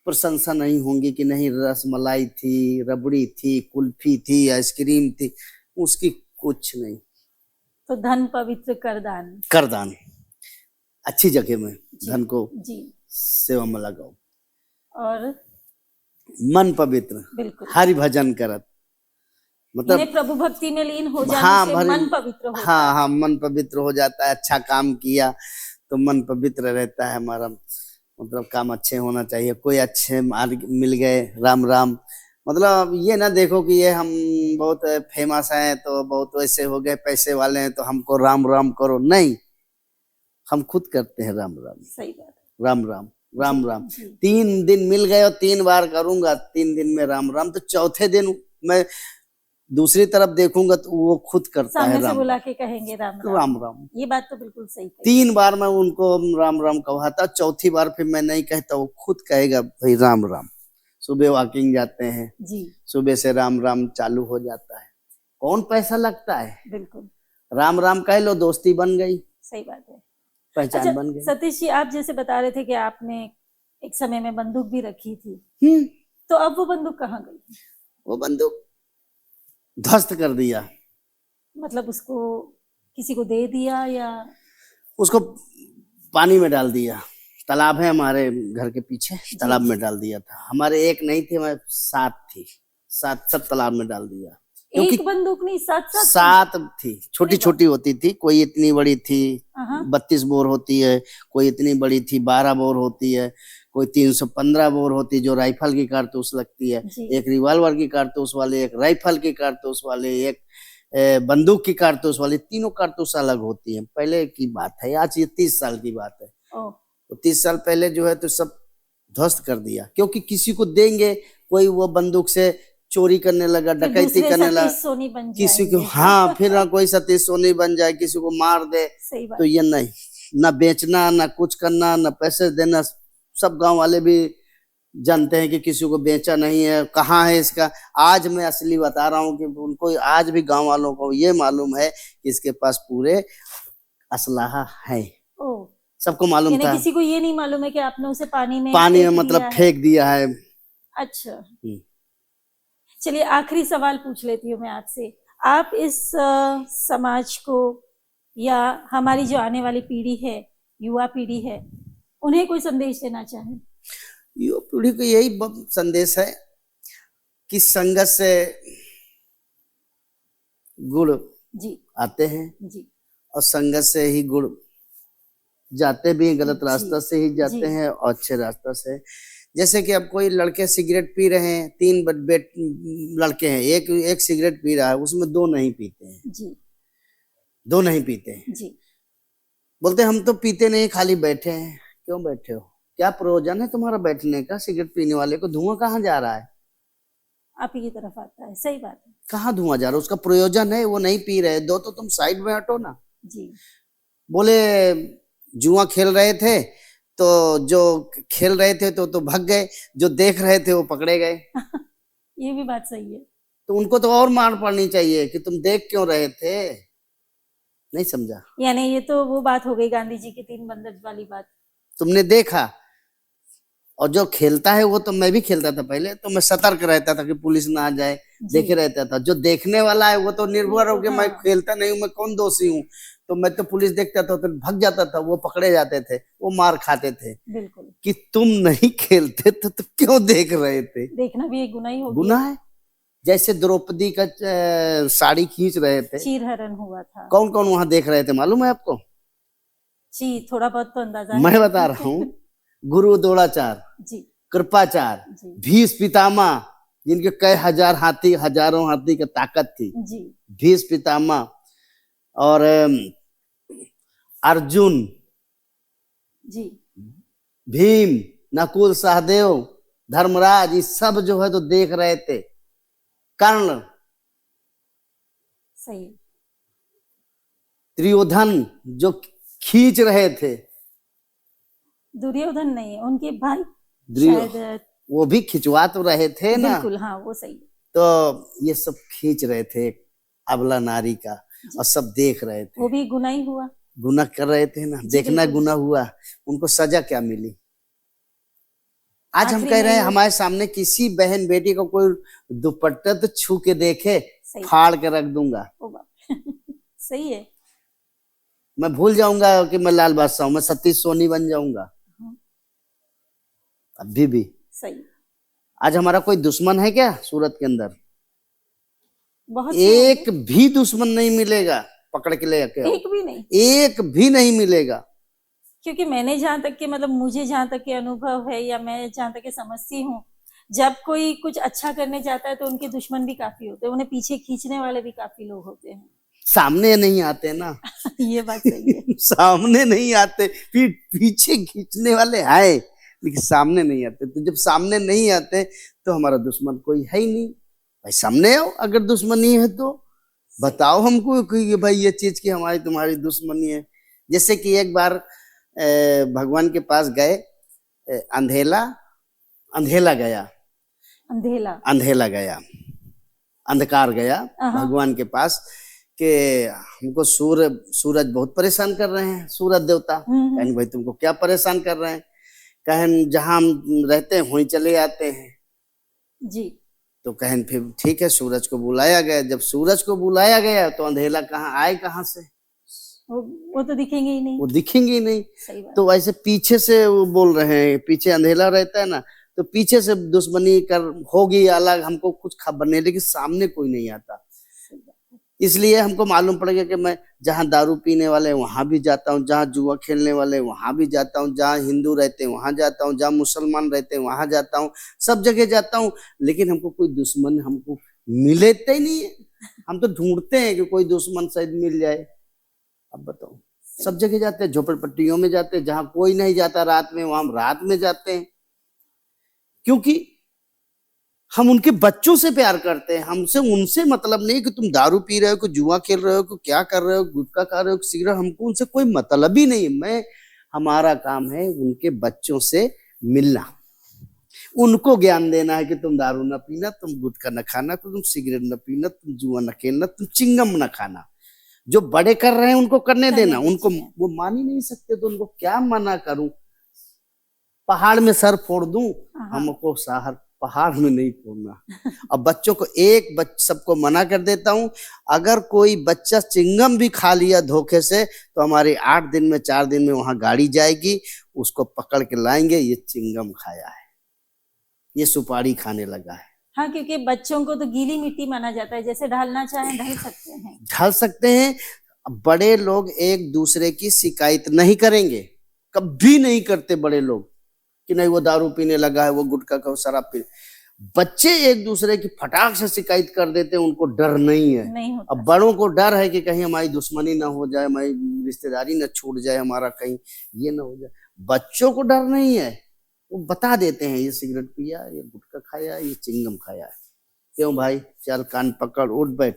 S2: प्रशंसा नहीं होंगी कि नहीं रसमलाई थी, रबड़ी थी, कुल्फी थी, आइसक्रीम थी, उसकी कुछ नहीं।
S1: तो धन पवित्र
S2: कर दान अच्छी जगह में धन को
S1: जी
S2: सेवा में लगाओ।
S1: और
S2: मन पवित्र,
S1: बिल्कुल
S2: हरि भजन करत, मतलब
S1: प्रभु भक्ति में लीन हो जाने
S2: हाँ,
S1: से मन पवित्र होता
S2: हाँ
S1: है।
S2: हाँ मन पवित्र हो जाता है। अच्छा काम किया तो मन पवित्र रहता है हमारा, मतलब काम अच्छे होना चाहिए। कोई अच्छे मार्ग मिल गए, राम राम, मतलब ये ना देखो कि ये हम बहुत फेमस हैं तो बहुत वैसे हो गए, पैसे वाले हैं तो हमको राम राम करो, नहीं, हम खुद करते हैं राम राम।
S1: सही बात,
S2: राम राम राम राम। 3 दिन मिल गए और 3 बार करूंगा, 3 दिन में राम राम, तो चौथे दिन मैं दूसरी तरफ देखूंगा तो वो खुद करता है
S1: राम से बुला के कहेंगे राम राम,
S2: राम राम।
S1: ये बात तो बिल्कुल सही कही।
S2: 3 बार मैं उनको राम राम कहता, चौथी बार फिर मैं नहीं कहता, वो खुद कहेगा भाई राम राम। सुबह वॉकिंग जाते हैं जी, सुबह से राम राम चालू हो जाता है, कौन पैसा लगता है, बिल्कुल राम राम कह लो, दोस्ती बन गई।
S1: सही बात है,
S2: पहचान बन गई।
S1: सतीश जी, आप जैसे बता रहे थे कि आपने एक समय में बंदूक भी रखी थी, तो अब वो बंदूक कहाँ गई?
S2: वो बंदूक ध्वस्त कर दिया,
S1: मतलब उसको किसी को दे दिया या उसको
S2: पानी में डाल दिया। तालाब है हमारे घर के पीछे, तालाब में डाल दिया था। हमारे एक नहीं थी, हमारे 7 थी, 7 तालाब में डाल दिया।
S1: एक बंदूक नहीं,
S2: 7 थी, छोटी छोटी होती थी, कोई इतनी बड़ी थी 32 बोर होती है, कोई इतनी बड़ी थी 12 बोर होती है, कोई 315 बोर होती है जो राइफल की कारतूस लगती है, एक रिवॉल्वर की कारतूस वाले, एक राइफल की कारतूस वाले, एक बंदूक की कारतूस वाली, तीनों कारतूस अलग होती हैं। पहले की बात है, आज ये 30 साल की बात है। तो 30 साल पहले जो है तो सब ध्वस्त कर दिया, क्योंकि किसी को देंगे, कोई वो बंदूक से चोरी करने लगा, डकैती करने लगा, किसी को हाँ फिर ना कोई सतीश सोनी बन जाए, किसी को मार दे, तो ये नहीं, ना बेचना, ना कुछ करना, ना पैसे देना। सब गांव वाले भी जानते हैं कि किसी को बेचा नहीं है। कहाँ है इसका, आज मैं असली बता रहा हूँ कि उनको आज भी गांव वालों को ये मालूम है कि इसके पास पूरे असलाहा है, सबको मालूम था।
S1: किसी को ये नहीं मालूम है कि आपने उसे पानी में
S2: मतलब फेंक दिया है।
S1: अच्छा, चलिए आखिरी सवाल पूछ लेती हूँ मैं आपसे। आप इस समाज को या हमारी जो आने वाली पीढ़ी है, युवा पीढ़ी है, उन्हें कोई संदेश देना चाहें?
S2: युवा पीढ़ी को यही संदेश है कि संगत से गुण जी आते हैं जी, और संगत से ही गुण जाते भी, गलत रास्ता से ही जाते हैं और अच्छे रास्ता से। जैसे कि अब कोई लड़के सिगरेट पी रहे हैं, 3 लड़के हैं, एक सिगरेट पी रहा है, उसमें 2 नहीं पीते हैं जी, 2 नहीं पीते हैं जी, बोलते हम तो पीते नहीं, खाली बैठे हैं। क्यों बैठे हो? क्या प्रयोजन है तुम्हारा बैठने का? सिगरेट पीने वाले को धुआं कहाँ जा रहा है?
S1: आप ही की तरफ आता है, सही बात है।
S2: कहाँ धुआं जा रहा है? उसका प्रयोजन है, वो नहीं पी रहे, दो तो तुम साइड में हटो ना।
S1: जी।
S2: बोले जुआ खेल रहे थे तो जो खेल रहे थे तो भाग गए, जो देख रहे थे वो पकड़े गए।
S1: ये भी बात सही है।
S2: तो उनको तो और मार पड़नी चाहिए कि तुम देख क्यों रहे थे। नहीं समझा?
S1: यानी ये तो वो बात हो गई गांधी जी की 3 बंदर वाली बात।
S2: तुमने देखा, और जो खेलता है वो तो मैं भी खेलता था पहले, तो मैं सतर्क रहता था कि पुलिस ना आ जाए, देखे रहता था। जो देखने वाला है वो तो निर्भर हो कि मैं खेलता नहीं हूँ, मैं कौन दोषी हूँ। तो मैं तो पुलिस देखता था तो भाग जाता था, वो पकड़े जाते थे, वो मार खाते थे।
S1: बिल्कुल। कि
S2: तुम नहीं खेलते तो क्यों देख रहे थे?
S1: देखना भी एक गुनाह ही हो गया।
S2: गुनाह है। जैसे द्रौपदी का साड़ी खींच रहे थे,
S1: चीरहरण हुआ था।
S2: कौन कौन वहां देख रहे थे मालूम है आपको?
S1: जी, थोड़ा बहुत तो अंदाजा है।
S2: मैं बता रहा हूँ। गुरु द्रोणाचार्य जी, कृपाचार्य, भीष्म पितामह, जिनके कई हजार हाथी, हजारों हाथी की ताकत थी जी, भीष्म पितामह, और अर्जुन जी, भीम, नकुल, सहदेव, धर्मराज, ये सब जो है तो देख रहे थे। कर्ण, सही, त्रियोधन जो खींच रहे थे।
S1: दुर्योधन नहीं, उनके भाई
S2: शायद वो भी खिंचवा तो रहे थे ना।
S1: बिल्कुल, हाँ वो सही।
S2: तो ये सब खींच रहे थे अबला नारी का, और सब देख रहे थे।
S1: वो भी गुनाह ही हुआ,
S2: गुनाह कर रहे थे ना, देखना गुनाह हुआ। उनको सजा क्या मिली? आज हम कह रहे हैं हमारे सामने किसी बहन बेटी को कोई दुपट्टा तो छू के देखे, फाड़ के रख दूंगा।
S1: सही है।
S2: मैं भूल जाऊंगा कि मैं लाल बादशाह हूं, मैं सतीश सोनी बन जाऊंगा। अभी भी सही। आज हमारा कोई दुश्मन है क्या सूरत के अंदर? बहुत एक भी दुश्मन नहीं मिलेगा पकड़ के ले जाके।
S1: एक भी नहीं,
S2: एक भी नहीं मिलेगा।
S1: क्योंकि मैंने जहां तक के मतलब मुझे जहां तक के अनुभव है, या मैं जहां तक के समझती हूँ, जब कोई कुछ अच्छा करने जाता है तो उनके दुश्मन भी काफी होते हैं, उन्हें पीछे खींचने वाले भी काफी लोग होते हैं।
S2: सामने नहीं आते ना।
S1: ये बात सही है।
S2: सामने नहीं आते, फिर पीछे खींचने वाले आए, लेकिन सामने नहीं आते। तो जब सामने नहीं आते तो हमारा दुश्मन कोई है ही नहीं। भाई सामने आओ, अगर दुश्मनी है तो बताओ हमको कि भाई ये चीज की हमारी तुम्हारी दुश्मनी है। जैसे कि एक बार भगवान के पास गए, अंधेला गया, अंधकार गया भगवान के पास कि हमको सूरज बहुत परेशान कर रहे हैं, सूरज देवता। कहने भाई तुमको क्या परेशान कर रहे हैं? कहन जहां हम रहते हैं वहीं चले आते हैं जी। तो कहन फिर ठीक है, सूरज को बुलाया गया। जब सूरज को बुलाया गया तो अंधेला कहाँ आए, कहाँ से?
S1: वो तो दिखेंगे ही नहीं,
S2: वो दिखेंगे ही नहीं। तो ऐसे पीछे से वो बोल रहे हैं, पीछे अंधेला रहता है ना, तो पीछे से दुश्मनी कर होगी अलग, हमको कुछ खबर नहीं, लेकिन सामने कोई नहीं आता। इसलिए हमको मालूम पड़ गया कि मैं जहाँ दारू पीने वाले वहां भी जाता हूँ, जहाँ जुआ खेलने वाले वहां भी जाता हूँ, जहाँ हिंदू रहते हैं वहां जाता हूँ, जहाँ मुसलमान रहते हैं वहां जाता हूँ, सब जगह जाता हूँ। लेकिन हमको कोई दुश्मन हमको मिलते ही नहीं है। हम तो ढूंढते हैं कि कोई दुश्मन शायद मिल जाए। अब बताओ, सब जगह जाते हैं, झोपड़पट्टियों में जाते हैं, जहां कोई नहीं जाता रात में वहां हम रात में जाते हैं, क्योंकि हम उनके बच्चों से प्यार करते हैं। हमसे उनसे मतलब नहीं कि तुम दारू पी रहे हो, कि जुआ खेल रहे हो, कि क्या कर रहे हो, गुटखा खा रहे हो, सिगरेट, हमको उनसे कोई मतलब ही नहीं। हमारा काम है उनके बच्चों से मिलना, उनको ज्ञान देना है कि तुम दारू न पीना, तुम गुटखा न खाना, तुम सिगरेट न पीना, तुम जुआ न खेलना, तुम चिंगम न खाना। जो बड़े कर रहे हैं उनको करने देना। उनको वो मान ही नहीं सकते तो उनको क्या मना करूं? पहाड़ में सर फोड़ दूं? हमको पहाड़ में नहीं फोड़ना। अब बच्चों को सबको मना कर देता हूं, अगर कोई बच्चा चिंगम भी खा लिया धोखे से तो हमारी 8 दिन में 4 दिन में वहां गाड़ी जाएगी, उसको पकड़ के लाएंगे, ये चिंगम खाया है, ये सुपारी खाने लगा है।
S1: हाँ, क्योंकि बच्चों को तो गीली मिट्टी माना जाता है, जैसे ढलना चाहें
S2: ढल सकते हैं। बड़े लोग एक दूसरे की शिकायत नहीं करेंगे, कभी नहीं करते बड़े लोग कि नहीं वो दारू पीने लगा है, वो गुटखा का शराब पी। बच्चे एक दूसरे की फटाक से शिकायत कर देते हैं, उनको डर नहीं है। अब बड़ों को डर है कि कहीं हमारी दुश्मनी ना हो जाए, रिश्तेदारी न छूट जाए हमारा, कहीं ये ना हो जाए। बच्चों को डर नहीं है, वो बता देते हैं ये सिगरेट पिया, ये गुटखा खाया, ये चिंगम खाया है। क्यों भाई, चल कान पकड़ उठ बैठ।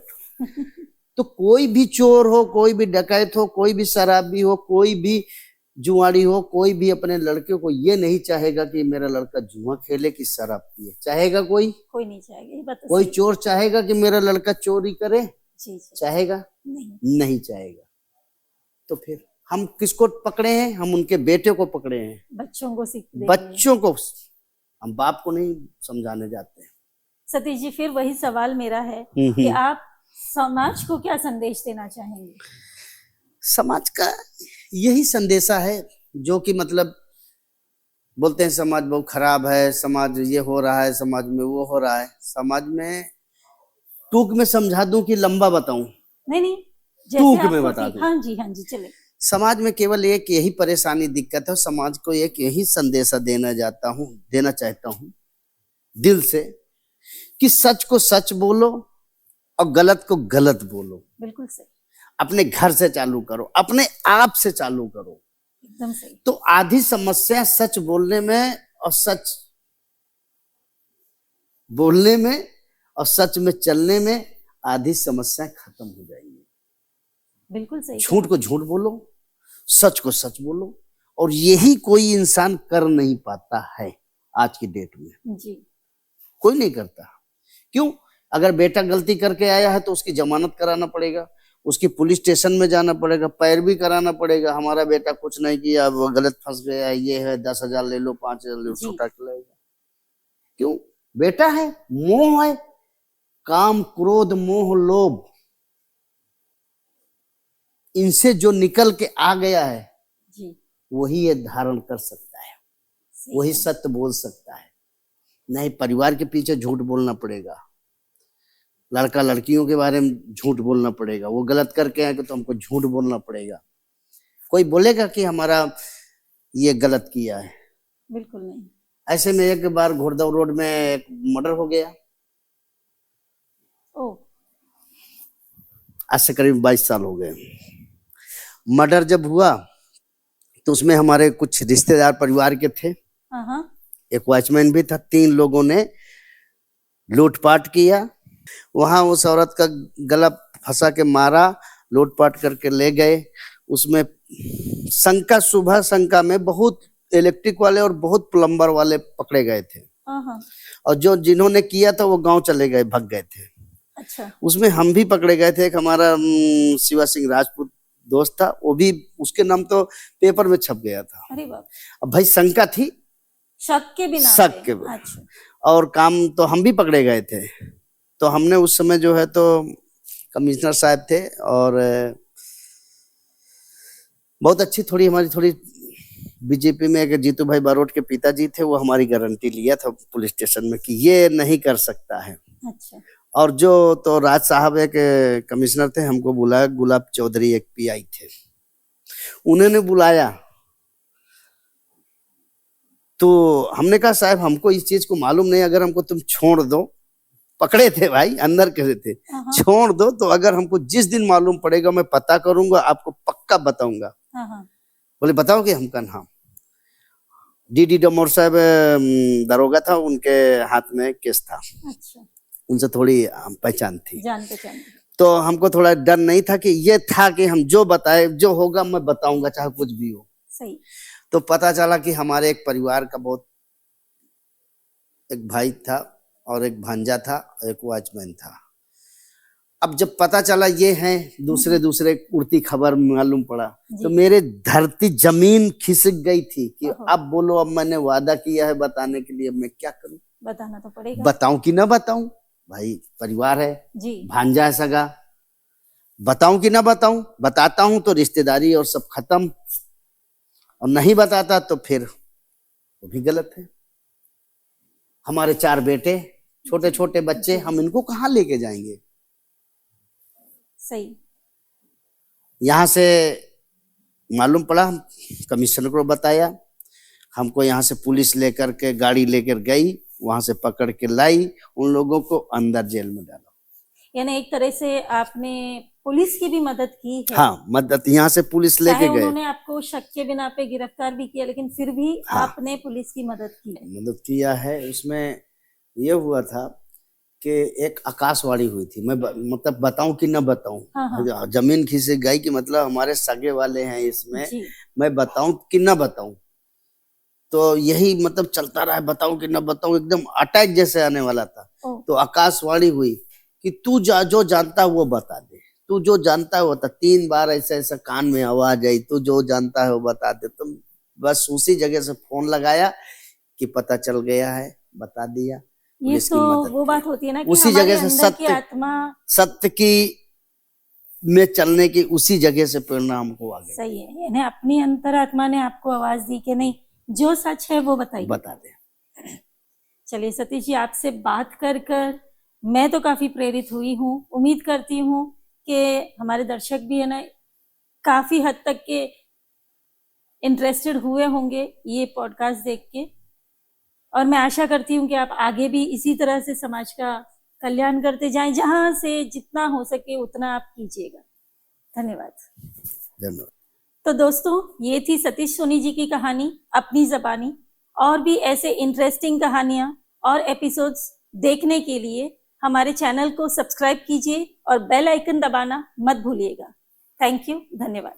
S2: तो कोई भी चोर हो, कोई भी डकैत हो, कोई भी शराबी हो, कोई भी जुआड़ी हो, कोई भी अपने लड़के को ये नहीं चाहेगा कि मेरा लड़का जुआ खेले कि शराब पिए। चाहेगा कोई?
S1: कोई नहीं चाहेगा, ये बात तो
S2: कोई
S1: सही।
S2: चोर चाहेगा कि मेरा लड़का चोरी करे?
S1: जी जी,
S2: चाहेगा?
S1: नहीं।
S2: नहीं चाहेगा। तो फिर हम किसको पकड़े हैं? हम उनके बेटे को पकड़े हैं,
S1: बच्चों को सीख देंगे।
S2: बच्चों को। हम बाप को नहीं समझाने जाते हैं।
S1: सतीश जी, फिर वही सवाल मेरा है कि आप समाज को क्या संदेश देना चाहेंगे?
S2: समाज का यही संदेशा है जो कि मतलब बोलते हैं समाज बहुत खराब है, समाज ये हो रहा है, समाज में वो हो रहा है। समाज में टूक में समझा दूं कि लंबा बताऊं?
S1: नहीं,
S2: टूक
S1: जैसे
S2: में
S1: आपको
S2: बता
S1: ठीक।
S2: दूं।
S1: हाँ जी चले।
S2: समाज में केवल एक यही परेशानी दिक्कत है, समाज को एक यही संदेशा देना चाहता हूं दिल से, कि सच को सच बोलो और गलत को गलत बोलो।
S1: बिल्कुल सही।
S2: अपने घर से चालू करो, अपने आप से चालू करो,
S1: एकदम सही।
S2: तो आधी समस्या सच बोलने में और सच में चलने में आधी समस्या खत्म हो जाएगी।
S1: बिल्कुल सही।
S2: झूठ को झूठ बोलो, सच को सच बोलो, और यही कोई इंसान कर नहीं पाता है आज की डेट में।
S1: जी।
S2: कोई नहीं करता। क्यों? अगर बेटा गलती करके आया है तो उसकी जमानत कराना पड़ेगा, उसकी पुलिस स्टेशन में जाना पड़ेगा, पैरवी कराना पड़ेगा। हमारा बेटा कुछ नहीं किया, वो गलत फंस गया, ये है 10,000 ले लो, 5,000 ले लो, छुटा के लाएगा। क्यों? बेटा है, मोह है, काम क्रोध मोह लोभ, इनसे जो निकल के आ गया है
S1: जी,
S2: वही ये धारण कर सकता है, वही सत्य बोल सकता है। नहीं, परिवार के पीछे झूठ बोलना पड़ेगा, लड़का लड़कियों के बारे में झूठ बोलना पड़ेगा, वो गलत करके आए तो हमको झूठ बोलना पड़ेगा। कोई बोलेगा कि हमारा ये गलत किया है?
S1: बिल्कुल नहीं।
S2: ऐसे में एक बार घोड़दौड़ रोड में एक मर्डर हो गया।
S1: ओ,
S2: आज से करीब 22 साल हो गए। मर्डर जब हुआ तो उसमें हमारे कुछ रिश्तेदार परिवार के थे, एक वॉचमैन भी था। 3 लोगों ने लूटपाट किया। वहां उस औरत का गला फंसा के मारा, लूटपाट करके ले गए। उसमें सुबह शंका में बहुत इलेक्ट्रिक वाले और बहुत प्लम्बर वाले पकड़े गए थे, और जिन्होंने किया था वो गांव चले गए, भग गए थे।
S1: अच्छा।
S2: उसमें हम भी पकड़े गए थे। एक हमारा शिवा सिंह राजपूत दोस्त था, वो भी, उसके नाम तो पेपर में छप गया था।
S1: अरे बाप।
S2: अब भाई शंका थी,
S1: शक के बिना।
S2: अच्छा। और काम तो हम भी पकड़े गए थे। तो हमने उस समय जो है तो कमिश्नर साहब थे, और बहुत अच्छी थोड़ी बीजेपी में एक जीतू भाई बारोट के पिताजी थे, वो हमारी गारंटी लिया था पुलिस स्टेशन में कि ये नहीं कर सकता है।
S1: अच्छा।
S2: और जो तो राज साहब एक कमिश्नर थे, हमको बुलाया, गुलाब चौधरी एक पीआई थे, उन्होंने बुलाया। तो हमने कहा साहब हमको इस चीज को मालूम नहीं, अगर हमको तुम छोड़ दो, पकड़े थे भाई, अंदर करे थे, छोड़ दो तो अगर हमको जिस दिन मालूम पड़ेगा मैं पता करूंगा, आपको पक्का बताऊंगा। बोले बताओगे? हम कहा हाँ। डीडी डमोर साहब दरोगा था, उनके हाथ में केस था। अच्छा। उनसे थोड़ी पहचान थी, जान पहचान। तो हमको थोड़ा डर नहीं था, कि ये था कि हम जो बताए, जो होगा मैं बताऊंगा, चाहे कुछ भी हो। सही। तो पता चला कि हमारे एक परिवार का एक भाई था और एक भांजा था, एक वॉचमैन था। अब जब पता चला ये हैं, दूसरे उड़ती खबर मालूम पड़ा, तो मेरे धरती जमीन खिसक गई थी कि अब बोलो, अब मैंने वादा किया है बताने के लिए, मैं क्या करूं? बताना तो पड़ेगा। बताऊं कि ना बताऊं? भाई परिवार है जी, भांजा है सगा, बताऊं कि ना बताऊं? बताता हूं तो रिश्तेदारी और सब खत्म, और नहीं बताता तो फिर वो भी गलत है। हमारे 4 बेटे, छोटे छोटे बच्चे, हम इनको कहाँ लेके जाएंगे? सही। यहाँ से मालूम पड़ा, कमिश्नर को बताया, हमको यहाँ से पुलिस लेकर के गाड़ी लेकर गई, वहां से पकड़ के लाई, उन लोगों को अंदर जेल में डाला। यानी एक तरह से आपने
S1: पुलिस की भी मदद की है।
S2: हाँ, मदद यहाँ से पुलिस लेके
S1: चाहे
S2: गए,
S1: उन्होंने आपको शक के बिना पे गिरफ्तार भी किया, लेकिन फिर भी
S2: हाँ,
S1: आपने पुलिस की मदद की है।
S2: मदद किया है। उसमें ये हुआ था कि एक आकाशवाणी हुई थी, मैं मतलब बताऊं कि न बताऊं,
S1: हाँ, हाँ।
S2: जमीन खिसक गई कि मतलब हमारे सगे वाले हैं इसमें,
S1: जी।
S2: मैं बताऊं कि न बताऊं। तो यही मतलब चलता रहा, बताऊं कि न बताऊं, एकदम अटैक जैसे आने वाला था। तो आकाशवाणी हुई कि तू जो जानता है वो बता दे, तू जो जानता है वो बता। 3 बार ऐसा ऐसा कान में आवाज आई, तू जो जानता है वो बता दे। तो बस उसी जगह से फोन लगाया कि पता चल गया है, बता दिया,
S1: ये
S2: पुलिस
S1: तो
S2: की मदद
S1: वो
S2: की।
S1: बात होती है ना कि
S2: उसी
S1: हमारे
S2: जगह से
S1: अंदर की आत्मा
S2: सत्य की में चलने की उसी जगह से प्रेरणा हमको आ गई।
S1: सही है, यानी अपनी अंतरात्मा ने आपको आवाज दी कि नहीं, जो सच है वो बताइए,
S2: बता दे।
S1: चलिए सतीश जी, आपसे बात कर कर मैं तो काफी प्रेरित हुई हूँ। उम्मीद करती हूँ कि हमारे दर्शक भी है ना काफी हद तक के इंटरेस्टेड हुए होंगे ये पॉडकास्ट देख के, और मैं आशा करती हूँ कि आप आगे भी इसी तरह से समाज का कल्याण करते जाएं, जहां से जितना हो सके उतना आप कीजिएगा। धन्यवाद।
S2: धन्यवाद।
S1: तो दोस्तों, ये थी सतीश सोनी जी की कहानी अपनी ज़बानी। और भी ऐसे इंटरेस्टिंग कहानियां और एपिसोड्स देखने के लिए हमारे चैनल को सब्सक्राइब कीजिए और बेल आइकन दबाना मत भूलिएगा। थैंक यू, धन्यवाद।